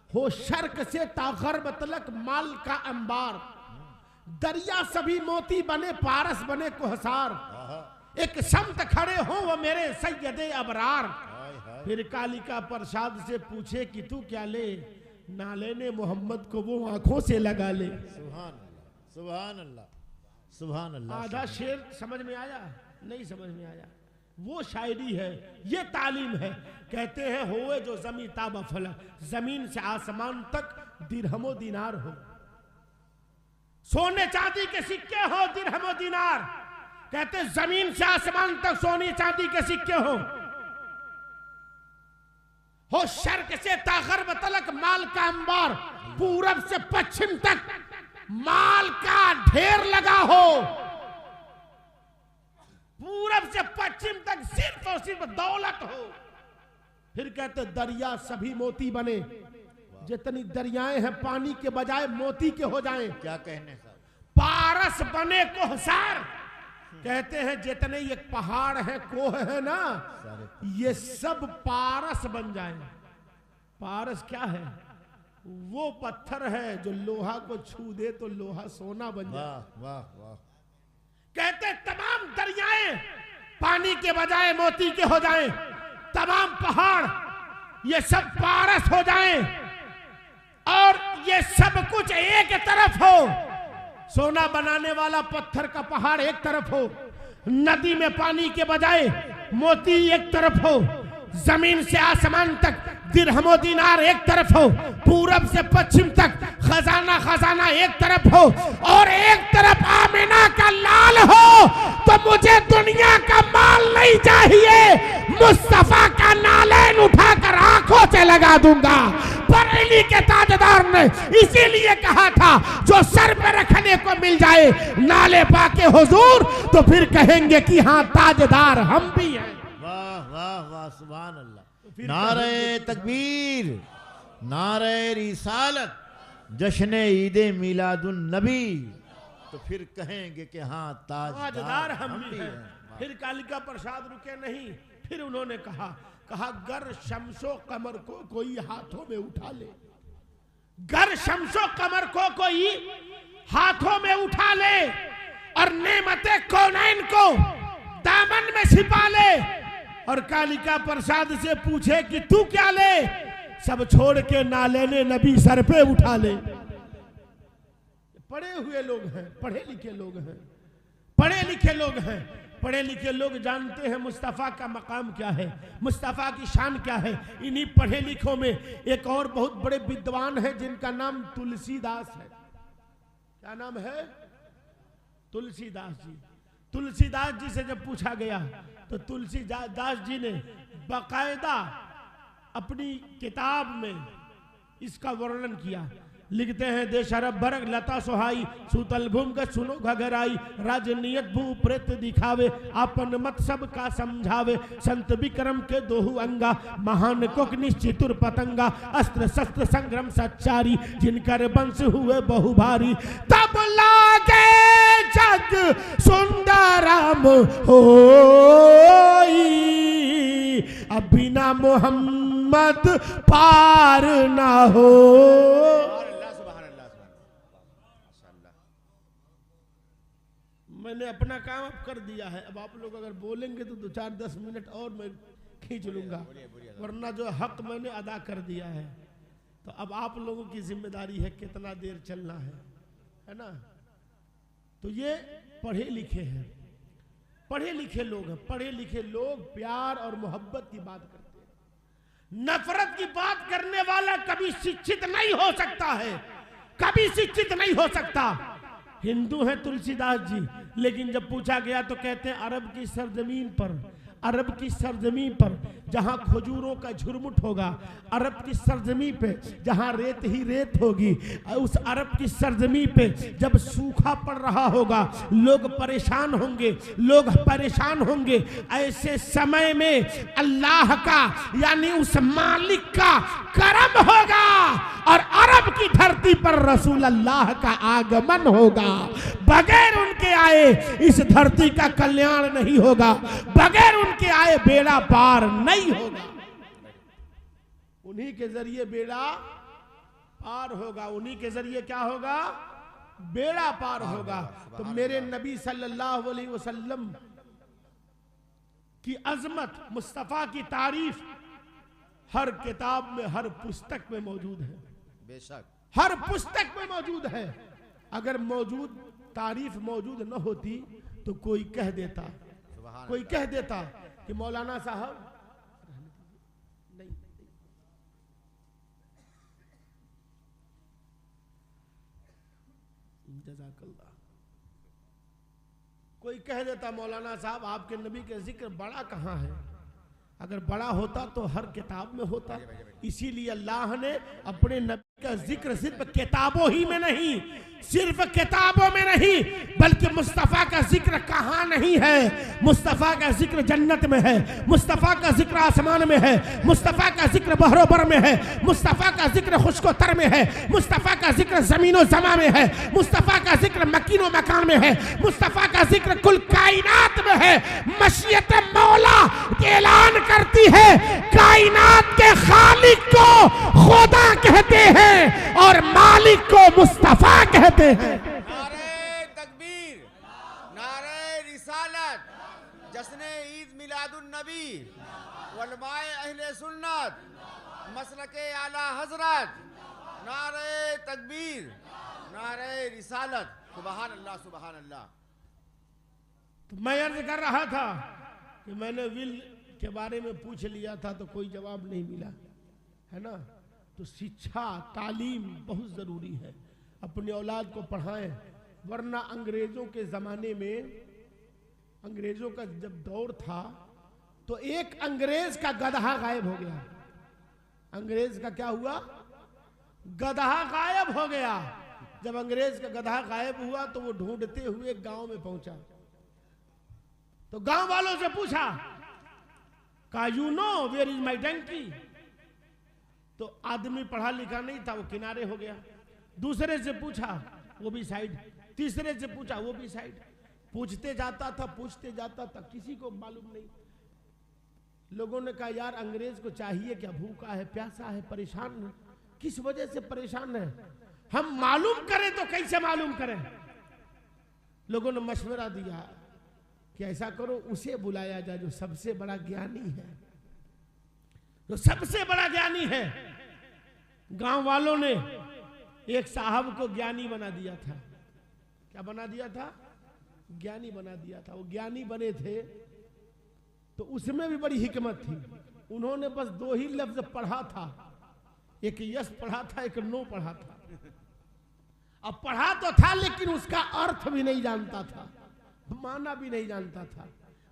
हो शर्क से तागर्ब तलक माल का अंबार, दरिया सभी मोती बने पारस बने कोहसार, एक समत खड़े हो वो मेरे सैयदे अबरार। फिर कालिका प्रसाद से पूछे कि तू क्या ले, ना लेने मोहम्मद को वो आंखों से लगा ले। सुभान अल्लाह, सुभान अल्लाह, सुभान अल्लाह। आधा शेर समझ में आया? नहीं समझ में आया। वो शायरी है, ये तालीम है। कहते हैं होवे जो जमी ताबा फलक, जमीन से आसमान तक दिरहमो दिनार हो, सोने चांदी के सिक्के हो दिरहमो दिनार। कहते जमीन से आसमान तक सोने चांदी के सिक्के हो शर्क से तागर्ब तलक माल का अंबार, पूरब से पश्चिम तक माल का ढेर लगा हो, पूरब से पश्चिम तक सिर्फ और सिर्फ दौलत हो। फिर कहते दरिया सभी मोती बने, जितनी दरियाएं हैं पानी के बजाय मोती के हो जाएं। क्या कहने साहब। पारस बने कोहसार, कहते हैं जितने ये पहाड़ हैं, कोह है ना, ये सब पारस बन जाएं। पारस क्या है? वो पत्थर है जो लोहा को छू दे तो लोहा सोना बन जाए। वाह वाह वाह। कहते तमाम दरियाएं पानी के बजाय मोती के हो जाएं, तमाम पहाड़ ये सब पारस हो जाएं, और ये सब कुछ एक तरफ हो। सोना बनाने वाला पत्थर का पहाड़ एक तरफ हो, नदी में पानी के बजाय मोती एक तरफ हो, जमीन से आसमान तक दिरहमो दिनार एक तरफ हो, पूरब से पश्चिम तक खजाना खजाना एक तरफ हो, और एक तरफ आमिना का लाल हो। तो मुझे दुनिया का माल नहीं चाहिए, मुस्तफा का नालैन उठाकर आंखों से लगा दूंगा, पर बरेली के ताजदार ने इसीलिए कहा था जो सर पे रखने को मिल जाए नाले पाके हुजूर तो फिर कहेंगे कि हाँ ताजदार हम भी हैं। वाह वाह वाह, सुभान अल्लाह। नारे तकबीर, नारे रिसालत, जश्न ईद मिलादुन नबी, तो फिर कहेंगे कि हाँ ताजदार हम भी हैं। फिर कालिका प्रसाद रुके नहीं, फिर उन्होंने कहा गर शमसो कमर को कोई हाथों में उठा ले, गर शमसो कमर को कोई हाथों में उठा ले और नेमते कौनैन को दामन में छिपा ले और कालिका प्रसाद से पूछे कि तू क्या ले, सब छोड़ के ना लेने नबी सर पे उठा ले। पढ़े हुए लोग हैं, पढ़े लिखे लोग हैं, पढ़े लिखे लोग हैं, पढ़े लिखे लोग जानते हैं मुस्तफ़ा का मकाम क्या है, मुस्तफ़ा की शान क्या है। इन्हीं पढ़े लिखों में एक और बहुत बड़े विद्वान है जिनका नाम तुलसीदास है। क्या नाम है? तुलसीदास जी। तुलसीदास जी से जब पूछा गया तो तुलसीदास जी ने बाकायदा अपनी किताब में इसका वर्णन किया। लिखते हैं देश अरब भरक लता सोहाई सूतल भूम का सुनो घगराई, राजनीयत भू प्रेत दिखावे आपन मत सब का समझावे, संत विक्रम के दोहु अंगा महान कोक निश्चितुर पतंगा, अस्त्र शस्त्र संग्राम सच्चारी जिनकर वंश हुए बहु भारी, तब लागे जग सुंदरम होई अब बिना मोहम्मद पार ना हो। मैंने अपना काम अब कर दिया है, अब आप लोग अगर बोलेंगे तो 2-4-10 मिनट और मैं खींच लूंगा, वरना जो हक मैंने अदा कर दिया है तो अब आप लोगों की जिम्मेदारी है कितना देर चलना है ना। तो ये पढ़े लिखे हैं, पढ़े लिखे लोग हैं। पढ़े लिखे लोग प्यार और मोहब्बत की बात करते हैं, नफरत की बात करने वाला कभी शिक्षित नहीं हो सकता है, कभी शिक्षित नहीं हो सकता। हिंदू हैं तुलसीदास जी, लेकिन जब पूछा गया तो कहते हैं अरब की सरजमीन पर, अरब की सरजमीन पर जहां खजूरों का झुरमुट होगा, अरब की सरजमीन पे जहां रेत ही रेत होगी, उस अरब की सरजमीन पे जब सूखा पड़ रहा होगा लोग परेशान होंगे, लोग परेशान होंगे। ऐसे समय में अल्लाह का यानी उस मालिक का करम होगा और अरब की धरती पर रसूल अल्लाह का आगमन होगा। बगैर उनके आए इस धरती का कल्याण नहीं होगा, बगैर उनके आए बेड़ा पार नहीं होगा। उन्हीं के जरिए बेड़ा पार होगा, उन्हीं के जरिए क्या होगा? बेड़ा पार होगा। तो मेरे नबी सल्लल्लाहु अलैहि वसल्लम की अजमत, मुस्तफा की तारीफ हर किताब में, हर पुस्तक में मौजूद है, बेशक हर पुस्तक में मौजूद है। अगर मौजूद तारीफ मौजूद न होती तो कोई कह देता, कोई कह देता कि मौलाना साहब नहीं, जज़ाकल्लाह, कोई कह देता मौलाना साहब आपके नबी के जिक्र बड़ा कहाँ है। अगर बड़ा होता तो हर किताब में होता। इसीलिए अल्लाह ने अपने नबी का जिक्र सिर्फ किताबों ही में नहीं, सिर्फ किताबों में नहीं, बल्कि मुस्तफ़ा का जिक्र कहाँ नहीं है। मुस्तफ़ा का जिक्र जन्नत में है, मुस्तफ़ा का जिक्र आसमान में है, मुस्तफ़ा का जिक्र बहरोबर में है, मुस्तफ़ा का जिक्र खुश्को-तर में है, मुस्तफ़ा का जिक्र ज़मीनो ज़मा में है, मुस्तफ़ा का जिक्र मकीनो मकान में है, मुस्तफ़ा का जिक्र कुल कायनात में है। मशीयत मौला ऐलान करती है कायनात के खालिक को खुदा कहते हैं और मालिक को मुस्तफ़ा कहते हैं। नारे तकबीर, नारे रिसालत, जश्न ईद मिलादुन नबी, उलमाए अहले सुन्नत, मसलके आला हजरत, नारे तकबीर, नारे रिसालत, सुबहान अल्लाह सुबहान अल्लाह। तो मैं अर्ज कर रहा था कि मैंने विल के बारे में पूछ लिया था तो कोई जवाब नहीं मिला, है ना। तो शिक्षा, तालीम बहुत ज़रूरी है। अपनी औलाद को पढ़ाएं, वरना अंग्रेज़ों के ज़माने में, अंग्रेज़ों का जब दौर था तो एक अंग्रेज़ का गधा गायब हो गया। अंग्रेज़ का क्या हुआ? गधा गायब हो गया। जब अंग्रेज का गधा गायब हुआ तो वो ढूंढते हुए गांव में पहुंचा, तो गांव वालों से पूछा, का you know where is my donkey? तो आदमी पढ़ा लिखा नहीं था, वो किनारे हो गया। दूसरे से पूछा, वो भी साइड। तीसरे से पूछा, वो भी साइड। पूछते जाता था, पूछते जाता था, किसी को मालूम नहीं। लोगों ने कहा, यार अंग्रेज को चाहिए क्या? भूखा है, प्यासा है, परेशान है, किस वजह से परेशान है? हम मालूम करें तो कैसे मालूम करें? लोगों ने मशवरा दिया कि ऐसा करो, उसे बुलाया जाए जो सबसे बड़ा ज्ञानी है, जो सबसे बड़ा ज्ञानी है। गांव वालों ने एक साहब को ज्ञानी बना दिया था। क्या बना दिया था? ज्ञानी बना दिया था। वो ज्ञानी बने थे तो उसमें भी बड़ी हिकमत थी। उन्होंने बस 2 ही लफ्ज पढ़ा था, एक यस पढ़ा था, एक नो पढ़ा था। अब पढ़ा तो था लेकिन उसका अर्थ भी नहीं जानता था, माना भी नहीं जानता था।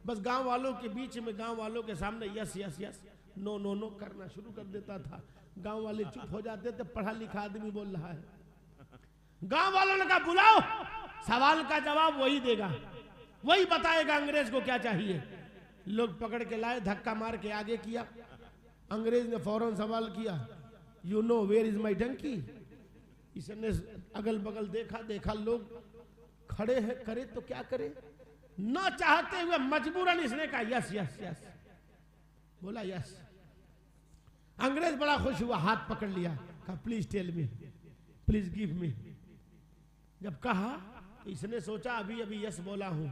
बस गांव वालों के बीच में, गांव वालों के सामने yes yes yes, no no no करना शुरू कर देता था। गांव वाले चुप हो जाते थे, पढ़ा लिखा आदमी बोल रहा है। गांव वालों ने कहा, बुलाओ, सवाल का जवाब वही देगा, वही बताएगा अंग्रेज को क्या चाहिए। लोग पकड़ के लाए, धक्का मार के आगे किया। अंग्रेज ने फौरन सवाल किया, you know where is my donkey? इसने अगल बगल देखा, देखा लोग खड़े हैं, करे तो क्या करे, न चाहते हुए मजबूरन इसने कहा यस यस यस, बोला यस। अंग्रेज बड़ा खुश हुआ, हाथ पकड़ लिया, कहा please tell me, please give me. जब कहा तो इसने सोचा अभी अभी यस बोला हूं,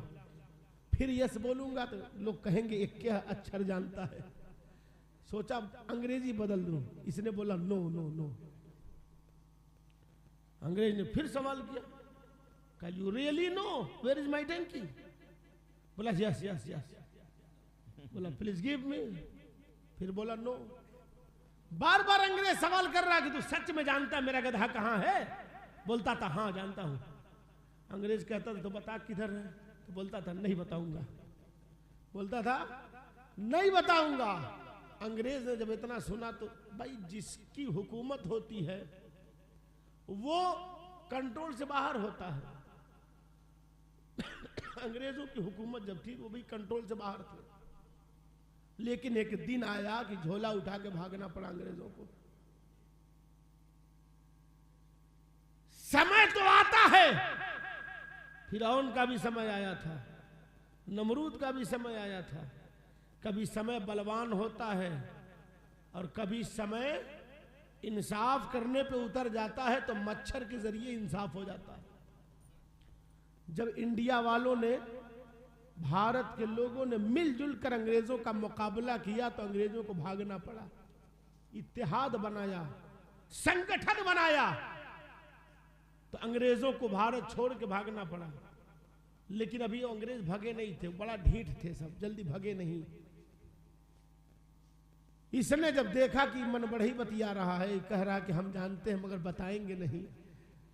फिर यस बोलूंगा तो लोग कहेंगे एक क्या अक्षर जानता है। सोचा अंग्रेजी बदल दूं, इसने बोला नो नो नो। अंग्रेज ने फिर सवाल किया, कहा you really know where is my donkey? बोला यस यस यस। बोला प्लीज गिव मी, फिर बोला नो। बार बार अंग्रेज सवाल कर रहा कि तू सच में जानता है मेरा गधा कहां है? बोलता था हाँ जानता हूं। अंग्रेज कहता था तो बता किधर है? तो बोलता था नहीं बताऊंगा, बोलता था नहीं बताऊंगा। अंग्रेज ने जब इतना सुना तो भाई जिसकी हुकूमत होती है वो कंट्रोल से बाहर होता है। अंग्रेजों की हुकूमत जब थी वो भी कंट्रोल से बाहर थे, लेकिन एक दिन आया कि झोला उठा के भागना पड़ा अंग्रेजों को। समय तो आता है, फिरौन का भी समय आया था, नमरूद का भी समय आया था। कभी समय बलवान होता है और कभी समय इंसाफ करने पे उतर जाता है तो मच्छर के जरिए इंसाफ हो जाता है। जब इंडिया वालों ने, भारत के लोगों ने मिलजुल कर अंग्रेजों का मुकाबला किया तो अंग्रेजों को भागना पड़ा। इत्तेहाद बनाया, संगठन बनाया तो अंग्रेजों को भारत छोड़ के भागना पड़ा। लेकिन अभी वो अंग्रेज भगे नहीं थे, बड़ा ढीठ थे, सब जल्दी भगे नहीं। इसने जब देखा कि मन बढ़ई बतिया रहा है, कह रहा कि हम जानते हैं मगर बताएंगे नहीं,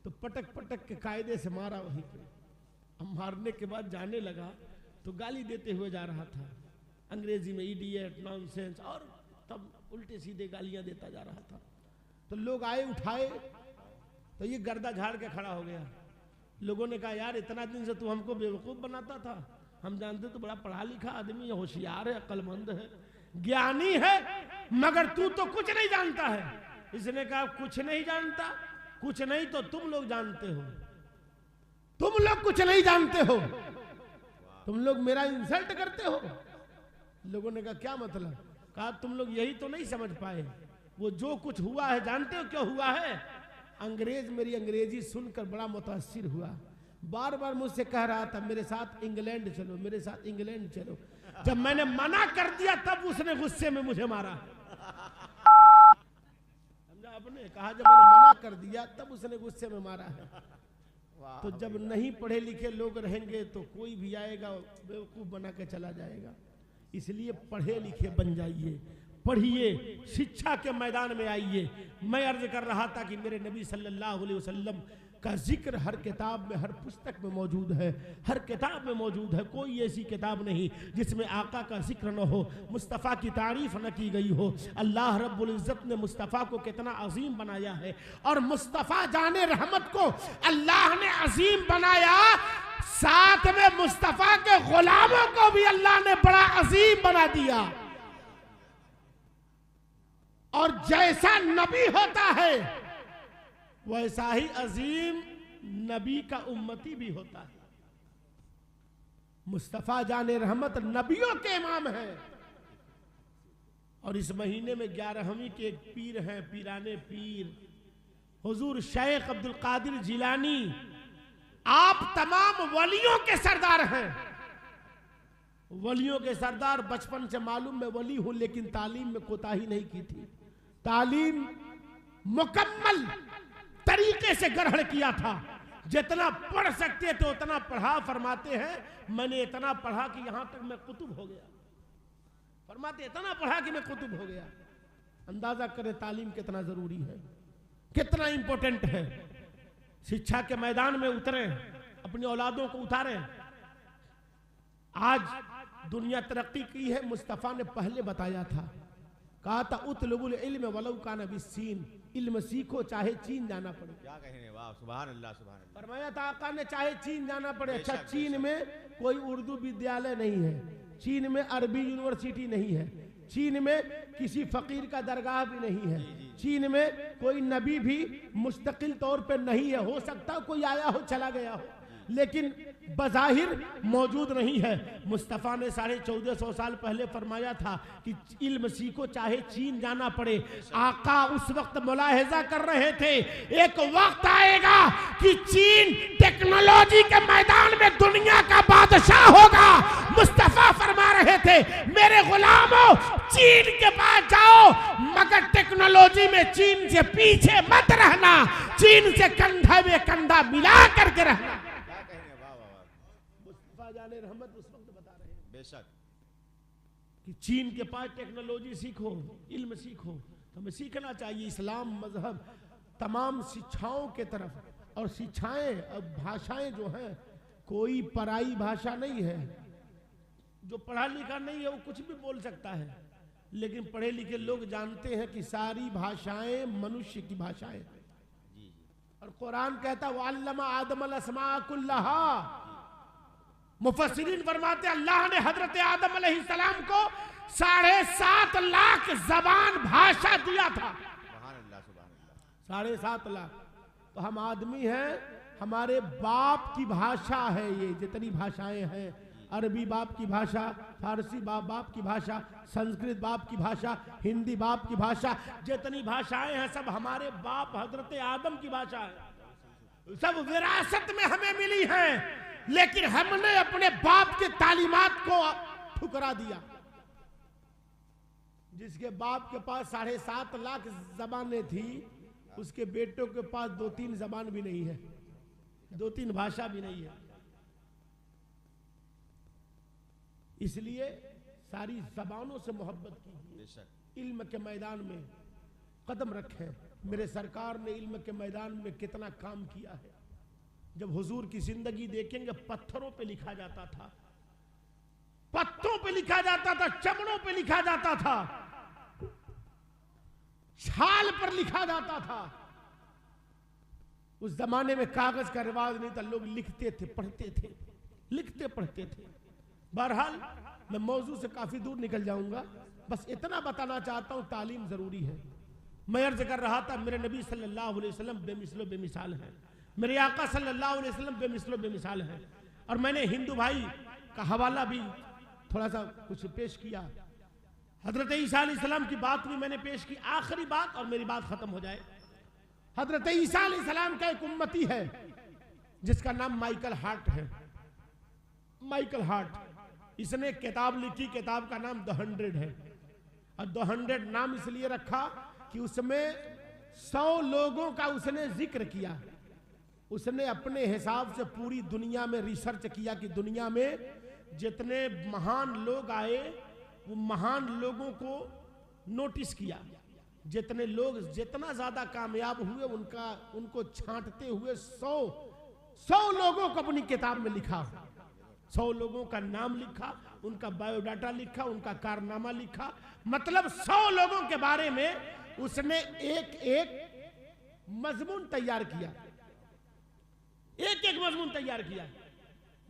तो पटक पटक के कायदे से मारा वहीं पे। अब मारने के बाद जाने लगा तो गाली देते हुए जा रहा था, अंग्रेजी में इडियट, नॉनसेंस, और तब उल्टे सीधे गालियां देता जा रहा था। तो लोग आए, उठाए तो ये गर्दा झाड़ के खड़ा हो गया। लोगों ने कहा यार इतना दिन से तू हमको बेवकूफ बनाता था, हम जानते तो बड़ा पढ़ा लिखा आदमी है, होशियार है, अक्लमंद है, ज्ञानी है, मगर तू तो कुछ नहीं जानता है। इसने कहा कुछ नहीं जानता, कुछ नहीं तो तुम लोग जानते हो, तुम लोग कुछ नहीं जानते हो, तुम लोग मेरा इंसल्ट करते हो। लोगों ने कहा क्या मतलब? कहा तुम लोग यही तो नहीं समझ पाए, वो जो कुछ हुआ है जानते हो क्यों हुआ है? अंग्रेज मेरी अंग्रेजी सुनकर बड़ा मुतासिर हुआ, बार बार मुझसे कह रहा था मेरे साथ इंग्लैंड चलो, मेरे साथ इंग्लैंड चलो। जब मैंने मना कर दिया तब उसने गुस्से में मुझे मारा। समझा आपने? कहा जब मैंने मना कर दिया तब उसने गुस्से में मारा है। तो जब नहीं पढ़े लिखे लोग रहेंगे तो कोई भी आएगा बेवकूफ बना के चला जाएगा। इसलिए पढ़े लिखे बन जाइए, पढ़िए, शिक्षा के मैदान में आइए। मैं अर्ज कर रहा था कि मेरे नबी सल्लल्लाहु अलैहि वसल्लम का जिक्र हर किताब में, हर पुस्तक में मौजूद है, हर किताब में मौजूद है। कोई ऐसी किताब नहीं जिसमें आका का जिक्र न हो, मुस्तफ़ा की तारीफ न की गई हो। अल्लाह रब्बुल इज़्ज़त ने मुस्तफ़ा को कितना अजीम बनाया है, और मुस्तफ़ा जाने रहमत को अल्लाह ने अजीम बनाया, साथ में मुस्तफ़ा के गुलामों को भी अल्लाह ने बड़ा अजीम बना दिया। और जैसा नबी होता है वैसा ही अजीम नबी का उम्मती भी होता है। मुस्तफ़ा जाने रहमत नबियों के इमाम है। और इस महीने में 11वीं के एक पीर हैं, पीराने पीर हुजूर शेख अब्दुल कादिर जिलानी। आप तमाम वलियों के सरदार हैं, वलियों के सरदार। बचपन से मालूम मैं वली हूं, लेकिन तालीम में कोताही नहीं की थी। तालीम मुकम्मल तरीके से ग्रहण किया था। जितना पढ़ सकते थे उतना पढ़ा। फरमाते हैं मैंने इतना पढ़ा कि यहां तक मैं कुतुब हो गया। फरमाते इतना पढ़ा कि मैं कुतुब हो गया। अंदाजा करें तालीम कितना जरूरी है, कितना इंपॉर्टेंट है। शिक्षा के मैदान में उतरे, अपनी औलादों को उतारे। आज दुनिया तरक्की की है। मुस्तफ़ा ने पहले बताया था, कहा था उतलुबुल इल्म वलौ कान बिस्सीन, इल्म सीखो चाहे चीन जाना पड़े। क्या कहने, वाह सुभान अल्लाह सुभान अल्लाह। फरमाया था आका ने चाहे चीन जाना पड़े। अच्छा, चीन में कोई उर्दू विद्यालय नहीं है, चीन में अरबी यूनिवर्सिटी नहीं है, चीन में किसी फकीर का दरगाह भी नहीं है, चीन में कोई नबी भी मुस्तकिल तौर पे नहीं है। हो सकता कोई आया हो चला गया हो, लेकिन बज़ाहिर मौजूद नहीं है। मुस्तफ़ा ने 1450 साल पहले फरमाया था कि इल्म सीखो चाहे चीन जाना पड़े। आका उस वक्त मुलाहिजा कर रहे थे एक वक्त आएगा कि चीन टेक्नोलॉजी के मैदान में दुनिया का बादशाह होगा। मुस्तफ़ा फरमा रहे थे मेरे गुलामों चीन के पास जाओ, मगर टेक्नोलॉजी में चीन से पीछे मत रहना, चीन से कंधा में कंधा मिला करके रहना। जाने रहमत उस वक्त बता रहे हैं बेशक कि चीन के पास टेक्नोलॉजी सीखो, इल्म सीखो। तो हमें सीखना चाहिए। इस्लाम मजहब तमाम शिक्षाओं के तरफ, और शिक्षाएं और भाषाएं जो हैं कोई पराई भाषा नहीं है। जो पढ़ा लिखा नहीं है वो कुछ भी बोल सकता है, लेकिन पढ़े लिखे लोग जानते हैं कि सारी भाषाएं मनुष्य की भाषाएं हैं। और कुरान कहता है वअल्लमा आदमल अस्मा कुल्लहा। मुफस्सिरीन फरमाते अल्लाह ने हजरत आदम अलैहिस्सलाम को 7.5 लाख जबान भाषा दिया था। 7.5 लाख। तो हम आदमी हैं, हमारे बाप की भाषा है ये जितनी भाषाएं हैं। अरबी बाप की भाषा, फारसी बाप की भाषा, संस्कृत बाप की भाषा, हिंदी बाप की भाषा, जितनी भाषाएं हैं सब हमारे बाप हजरत आदम की भाषा है। सब विरासत में हमें मिली हैं, लेकिन हमने अपने बाप के तालीमात को ठुकरा दिया। जिसके बाप के पास 7.5 लाख जबानें थी, उसके बेटों के पास 2-3 जबान भी नहीं है, 2-3 भाषा भी नहीं है। इसलिए सारी जबानों से मोहब्बत की। इल्म के मैदान में कदम रखें। मेरे सरकार ने इल्म के मैदान में कितना काम किया है। जब हुजूर की जिंदगी देखेंगे, पत्थरों पे लिखा जाता था, पत्तों पे लिखा जाता था, चमड़ों पे लिखा जाता था, छाल पर लिखा जाता था। उस जमाने में कागज का रिवाज नहीं था, लोग लिखते थे, पढ़ते थे, लिखते पढ़ते थे। बहरहाल मैं मौजू से काफी दूर निकल जाऊंगा, बस इतना बताना चाहता हूं तालीम जरूरी है। मैं अर्ज कर रहा था मेरे नबी सल्लल्लाहु अलैहि वसल्लम बेमिसलो बेमिसाल हैं, मेरे आका सल्लल्लाहु अलैहि वसल्लम बेमिसलो बेमिसाल हैं। और मैंने हिंदू भाई का हवाला भी थोड़ा सा कुछ पेश किया। हजरत ईसा अलैहिस्सलाम की बात भी मैंने पेश की। आखिरी बात और मेरी बात खत्म हो जाए। हजरत ईसा अलैहिस्सलाम का एक उम्मती है जिसका नाम माइकल हार्ट है। माइकल हार्ट, इसने किताब लिखी, किताब का नाम द 100 है। और द 100 नाम इसलिए रखा कि उसमें 100 लोगों का उसने जिक्र किया। उसने अपने हिसाब से पूरी दुनिया में रिसर्च किया कि दुनिया में जितने महान लोग आए वो महान लोगों को नोटिस किया जितने लोग जितना ज्यादा कामयाब हुए उनको छांटते हुए 100 लोगों को अपनी किताब में लिखा, 100 लोगों का नाम लिखा, उनका बायोडाटा लिखा, उनका कारनामा लिखा, मतलब 100 लोगों के बारे में उसने एक एक मजमून तैयार किया, एक एक मजमून तैयार किया।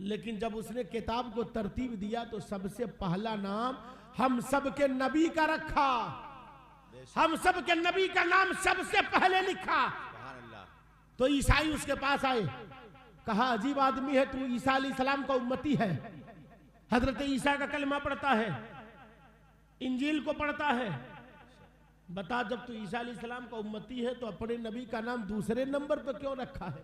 लेकिन जब उसने किताब को तरतीब दिया तो सबसे पहला नाम हम सब के नबी का रखा, हम सब के नबी का नाम सबसे पहले लिखा। तो ईसाई उसके पास आए, कहा अजीब आदमी है तू, ईसा अलैहिस्सलाम का उम्मती है, हजरत ईसा का कलमा पढ़ता है, इंजील को पढ़ता है, बता जब तू ईसा अलैहिस्सलाम का उम्मती है तो अपने नबी का नाम दूसरे नंबर पर क्यों रखा है?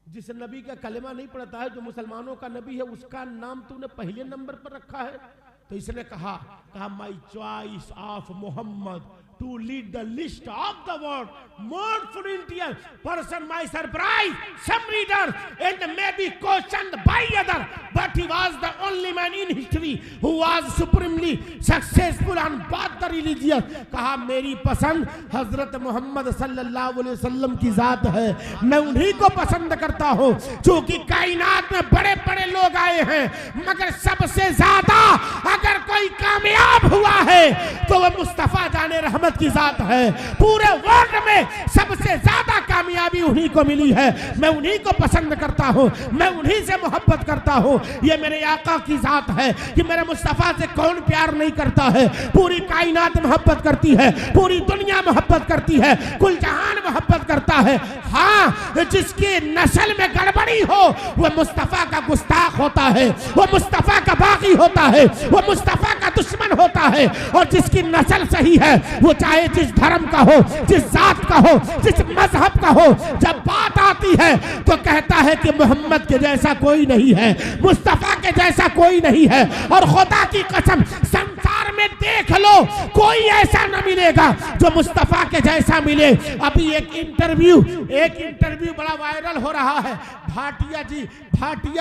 जिस नबी का कलमा नहीं पढ़ता है, जो मुसलमानों का नबी है, उसका नाम तूने पहले नंबर पर रखा है। तो इसने कहा my choice of Mohammed to lead the list of the world, more frontier person, my surprise, some readers and maybe questioned by other, but he was the only man in history who was supremely successful on both the religions. कहा मेरी पसंद हजरत मोहम्मद सल्लल्लाहु अलैहि वसल्लम की जात है, मैं उन्हीं को पसंद करता हूँ, क्योंकि कायनात में बड़े बड़े लोग आए हैं, मगर सबसे ज्यादा अगर कोई कामयाब हुआ है तो वह मुस्तफा जाने रहमत की जात है। पूरे वर्ल्ड में सबसे ज्यादा कामयाबी उन्हीं को मिली है, मैं उन्हीं को पसंद करता हूं, मैं उन्हीं से मोहब्बत करता हूं। ये मेरे आका की जात है कि मेरे मुस्तफा से कौन प्यार नहीं करता है। पूरी कायनात मोहब्बत करती है, पूरी दुनिया मोहब्बत करती है, कुल जहान मोहब्बत करता है। हाँ, जिसकी नस्ल में गड़बड़ी हो वह मुस्तफा का गुस्ताख होता है, वह मुस्तफा का बागी होता है, वह मुस्तफा का दुश्मन होता है। और जिसकी नस्ल सही है, वो चाहे जिस धर्म का हो, जिस जात का हो, जिस मजहब का हो, जब बात आती है तो कहता है कि मोहम्मद के जैसा कोई नहीं है, मुस्तफा के जैसा कोई नहीं है। और खुदा की कसम संसार में देख लो, कोई ऐसा न मिलेगा जो मुस्तफा के जैसा मिले। अभी एक इंटरव्यू बड़ा वायरल हो रहा है। भाटिया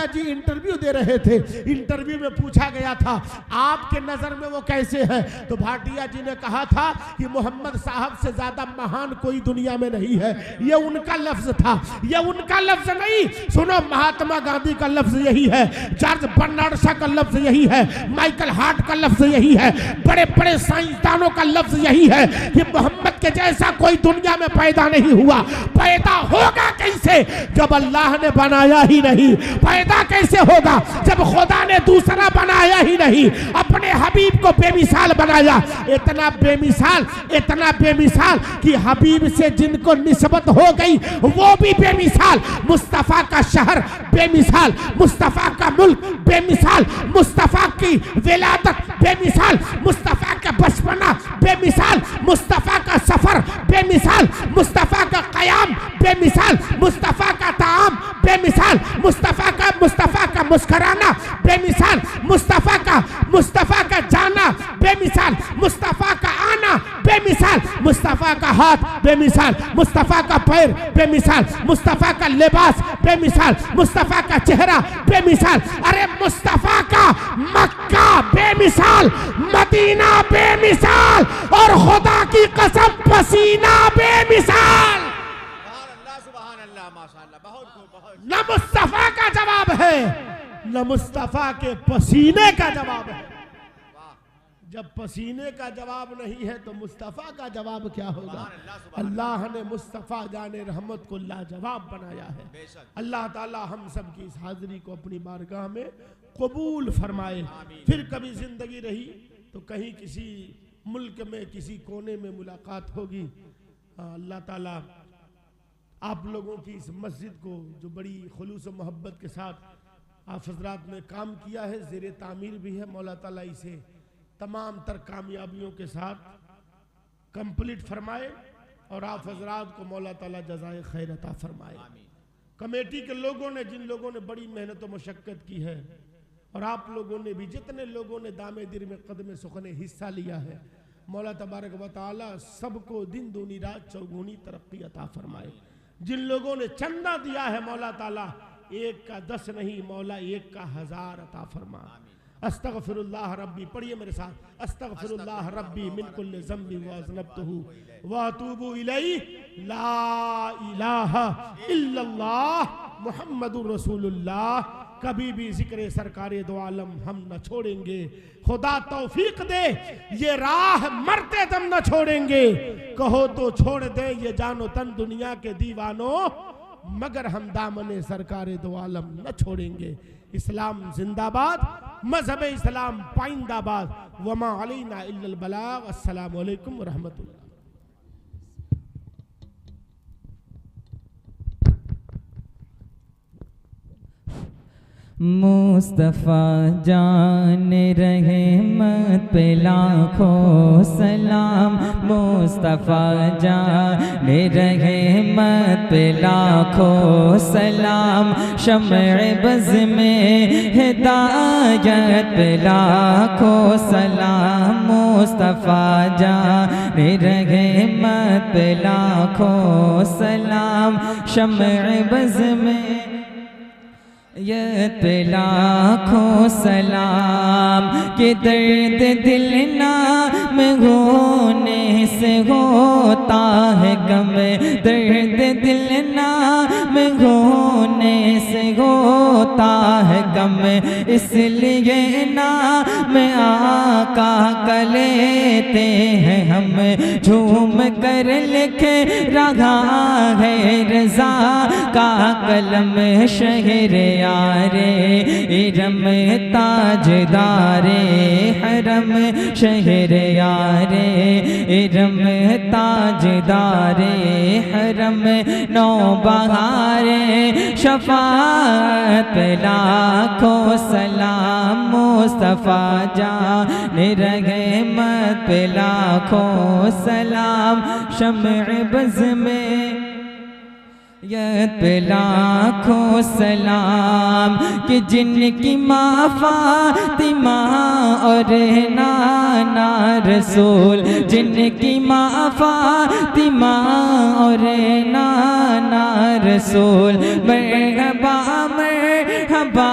जी इंटरव्यू दे रहे थे। इंटरव्यू में पूछा गया था आपके नजर में वो कैसे है, तो भाटिया जी ने कहा था कि मोहम्मद साहब से ज्यादा महान कोई दुनिया में नहीं है। ये उनका लफ्ज था, ये उनका लफ्ज नहीं। सुनो, महात्मा गांधी का लफ्ज यही है, जॉर्ज बर्नार्ड शॉ का लफ्ज यही है, माइकल हार्ट का लफ्ज यही है, बड़े बड़े साइंसदानों का लफ्ज यही है कि मोहम्मद के जैसा कोई दुनिया में पैदा नहीं हुआ। पैदा होगा कैसे जब अल्लाह ने बनाया ही नहीं? पैदा कैसे होगा जब खुदा ने दूसरा बनाया ही नहीं? अपने हबीब को बेमिसाल बनाया, इतना बेमिसाल कि हबीब से जिनको निस्बत हो गई वो भी बेमिसाल। मुस्तफा का शहर बेमिसाल, मुस्तफा का मुल्क बेमिसाल, मुस्तफा की विलादत बेमिसाल, मुस्तफा का बचपना बेमिसाल, मुस्तफा का सफर बेमिसाल, मुस्तफा का कयाम बेमिसाल, मुस्तफा का ताम बेमिसाल, मुस्तफा का मुस्कुराना बेमिसाल, मुस्तफा का जाना बेमिसाल, मुस्तफा का आना बेमिसाल, मुस्तफा का हाथ बेमिसाल, मुस्तफा का पैर बेमिसाल, मुस्तफा का लिबास बेमिसाल, मुस्तफा का चेहरा बेमिसाल। अरे मुस्तफा का मक्का बेमिसाल, मदीना बेमिसाल, और खुदा की कसम पसीना बेमिसाल। न मुस्तफा का जवाब है, न मुस्तफा के पसीने का जवाब है। जब पसीने का जवाब नहीं है तो मुस्तफा का जवाब क्या होगा? अल्लाह ने मुस्तफा जाने रहमत को लाजवाब बनाया है। अल्लाह ताला हम सब की इस हाजिरी को अपनी बारगाह में कबूल फरमाए। फिर कभी जिंदगी रही तो कहीं किसी मुल्क में किसी कोने में मुलाकात होगी। अल्लाह ताला आप लोगों की इस मस्जिद को जो बड़ी खुलूस मोहब्बत के साथ आप हजरात ने काम किया है, ज़ेरे तामीर भी है, मौला ताला इसे तमाम तर कामयाबियों के साथ कंप्लीट फरमाए और आप हजरात को मौला ताला जज़ाए खैर अता फरमाए। कमेटी के लोगों ने, जिन लोगों ने बड़ी मेहनत और मशक्क़त की है, और आप लोगों ने भी, जितने लोगों ने दामे दिल में कदम सुखने हिस्सा लिया है, मौला तबारक व तआला सबको दिन दूनी रात चौगुनी तरक्की अता फरमाए। जिन लोगों ने चंदा दिया है, मौला ताला 1 का 10 नहीं, मौला 1 का 1000 अता फरमा। अस्तगफिरुल्लाह रब्बी, पढ़िए मेरे साथ, अस्तगफिरुल्लाह रब्बी मिन कुल्लि ज़म्बि व अज़नबतहु व अतूबु इलैहि, ला इलाहा इल्लल्लाह मुहम्मदुर रसूलुल्लाह। कभी भी जिक्र सरकारे दो आलम हम न छोड़ेंगे, खुदा तौफीक दे ये राह मरते दम न छोड़ेंगे। कहो तो छोड़ दे ये जानो तन दुनिया के दीवानों, मगर हम दामने सरकारे दो आलम न छोड़ेंगे। इस्लाम जिंदाबाद, मजहब इस्लाम पाइंदाबाद। वमा अलैना इल्लल बलाग। अस्सलामु अलैकुम व रहमतुल्लाह। मुस्तफ़ा जान रहमत पे लाखों सलाम, मुस्तफ़ा जान रहमत पे लाखों सलाम, शम्अ बज़ में हिदायत पे लाखों सलाम, मुस्तफ़ा जान रहमत पे लाखों सलाम, शम्अ बज़ में यत लाखों सलाम। कि दर्द दिल नाम होने से होता है गम, दर्द दिल नाम होने से होता है गम, इसलिए नाम आका का लेते हैं हम, झूम कर लिख रहा है रज़ा का कलम। शहर यारे इरम ताजदारे हरम, शहर यारे इरम ताजदारे हरम, नौ बहारे शफाअत लाखों सलाम, मुस्तफ़ा जान रहमत पे लाखों सलाम, शम्अ बज़ में यत लाखों सलाम। कि जिनकी माँ फातिमा और नाना रसूल, जिनकी माँ फातिमा और नाना रसूल, मरहबा मरहबा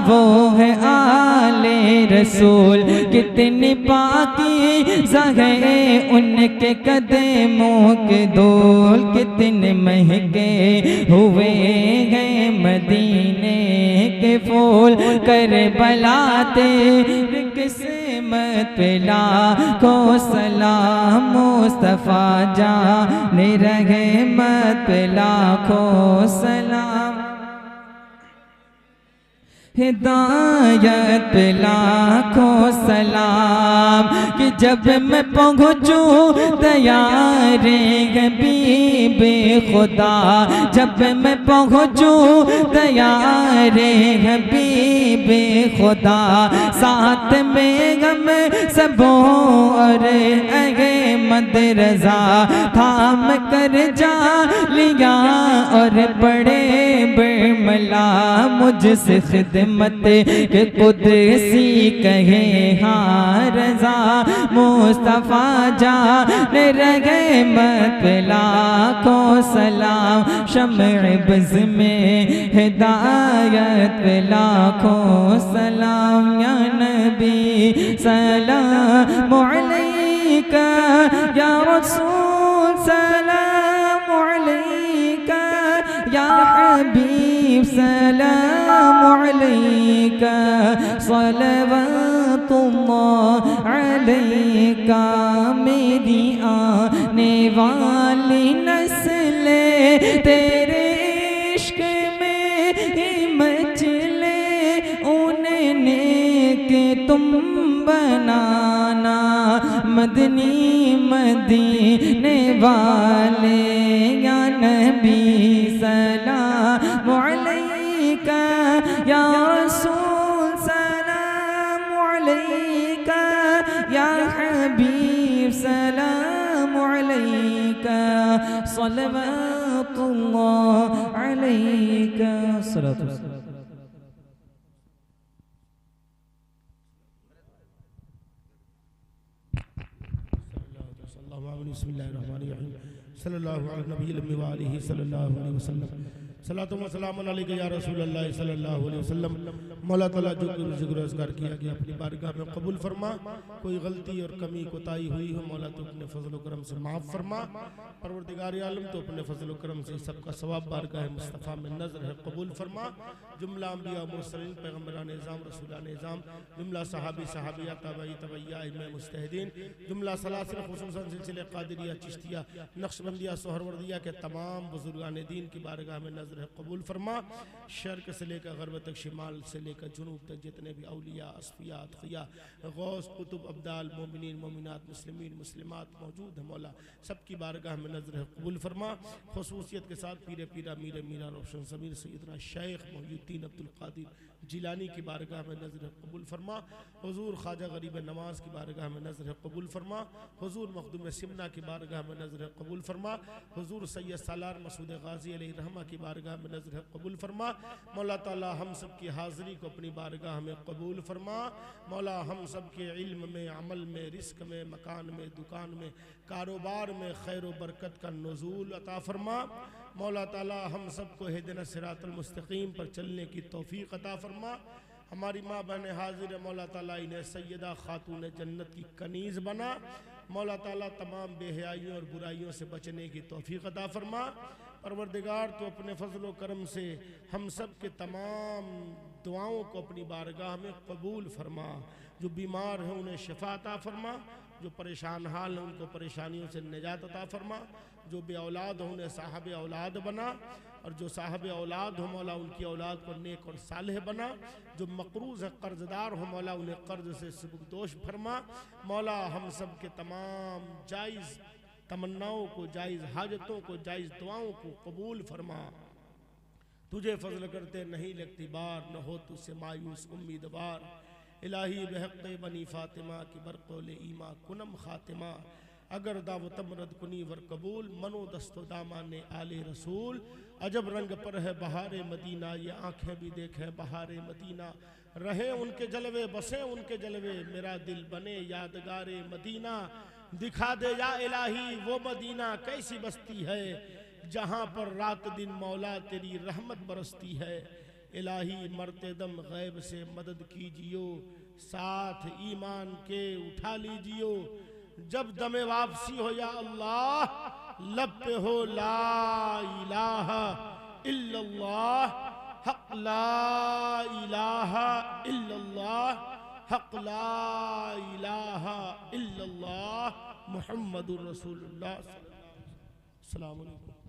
वो है आले रसूल। कितनी पाकी ज़हे उनके कदमों के दोल, कितने महके हुए हैं मदीने के फूल। करबला तेरी किस्मत पे लाखों सलाम, मुस्तफ़ा जान रहमत पे लाखों सलाम। हिदायत पे लाखों सलाम। कि जब मैं पहुँचूँ दयारे हबीबे खुदा, जब मैं पहुँचूँ दयारे हबीबे खुदा, साथ में गम सबों और अहमद रज़ा, थाम कर जा लिया और बड़े बरमला, मुझसे खिदमत के कुदसी कहे हाँ रज़ा। मुस्तफ़ा जान रहमत पे लाखों सलाम, शम्अ बज़ में हिदायत पे लाखों सलाम। या नबी सलाम अलैका, या रसूल सलाम अलैका, या हबीब सलाम अलैका, सलवातुल्लाह अलैका। मेरी आने वाली नस्लें तेरे इश्क में ही मचले, उन्हें नेक तुम बनाना, मदनी मदीने वाले। या नबी सलाम अलैका, या रसूल सलाम अलैका, या हबीब सलाम अलैका, सलवातुल्लाह अलैका। बिस्मिल्लाहिर्रहमानिर्रहीम। सल्लल्लाहु अलैहि नबी व आलिहि सल्लल्लाहु अलैहि वसल्लम। सलातो व सलाम अलैका या रसूल अल्लाह सल्लल्लाहु अलैहि वसल्लम। मौला ताला जो कुछ जिक्र अज़कार किया गया अपनी बारगाह में कबूल फरमा। कोई गलती और कमी कोताही हुई हो मौला तो अपने फजल करम से माफ़ फरमा। परवरदिगार आलम तो अपने फजल करम से सबका सवाब बारगाह मुस्तफ़ा में नजर है कबूल फरमा। जुमला अंबिया मुरसलीन पैगम्बरान निज़ाम रसूलान निज़ाम जुमला सहाबी सहाबिया तबई तबैया इमाम मुस्तहिदीन जुमला सलासिल खुसूसन सिलसिले कादिरिया चिश्तिया नक्शबंदिया सोहरवर्दिया के तमाम बुजुर्गान दीन की बारगाह में नजर है कबूल फरमा। शर्क से लेकर गरब तक शिमाल से लेकर जुनूब तक जितने भी औलिया असफिया अतकिया गौस कुतुब अब्दाल मोमिनीन मोमिनात मुस्लिमीन मुस्लिमात मौजूद है मौला सबकी बारगाह में नजर है कबूल फरमा। खुसूसियत के साथ पीरे पीरा मीरे मीरा रोशन समीर सैयदना शेख मोहिउद्दीन अब्दुल कादिर जिलानी की बारगाह में नजर है कबूल फरमा। हुजूर ख्वाजा गरीब नवाज की बारगाह में नजर है कबूल फरमा। हुजूर मखदूम सिमना की बारगाह में नजर है कबूल फरमा। हुजूर सैयद सालार मसूद गाजी अलैहिर्रहमा की बारगाह में नजर है कबूल फरमा। मौला ताला हम सब की हाज़िरी को अपनी बारगाह में कबूल फरमा। मौला हम सब के इल्म में अमल में रिस्क में मकान में दुकान में कारोबार में खैर व बरकत का नुज़ूल अता फरमा। मौला ताला हम सब को हिदना सिरातल मुस्तकीम पर चलने की तौफीक अता फरमा। हमारी माँ बहन हाजिर मौला ताला इन्हें सैयदा खातून जन्नत की कनीज़ बना। मौला ताला तमाम बेहयाइयों और बुराइयों से बचने की तौफीक अता फरमा। परवरदिगार तो अपने फजल व करम से हम सब के तमाम दुआओं को अपनी बारगाह में कबूल फरमा। जो बीमार हैं उन्हें शिफा अता फरमा। जो परेशान हाल हैं उनको परेशानियों से निजात अता फरमा। जो बे औलाद हो उन्हें साहब औलाद बना और जो साहब औलाद हो मौला उनकी औलाद को नेक और सालेह बना। जो मकरूज़ है कर्जदार हो मौला उन्हें कर्ज से सुबकदोश फरमा। मौला हम सब के तमाम जायज़ तमन्नाओं को जायज़ हाजतों को जायज़ दुआओं को कबूल फरमा। तुझे फजल करते नहीं लगती बार न हो तुझसे मायूस उम्मीदवार। इलाही बहक़ बनी फ़ातिमा की बरक़ौल ईमा कुनम ख़ातिमा। अगर दावतम रद कुनी वर कबूल मनो दस्तो दामान आले रसूल। अजब रंग पर है बहारे मदीना ये आँखें भी देखें बहारे मदीना। रहे उनके जलवे बसे उनके जलवे मेरा दिल बने यादगारे मदीना। दिखा दे या इलाही वो मदीना कैसी बस्ती है जहाँ पर रात दिन मौला तेरी रहमत बरसती है। इलाही मरते दम गैब से मदद कीजियो साथ ईमान के उठा लीजियो। जब दमे वापसी हो या अल्लाह लब पे हो ला इलाहा इल्लल्लाह हक ला इलाहा इल्लल्लाह हक ला इलाहा इल्लल्लाह मुहम्मदुर रसूलुल्लाह। अस्सलामु अलैकुम।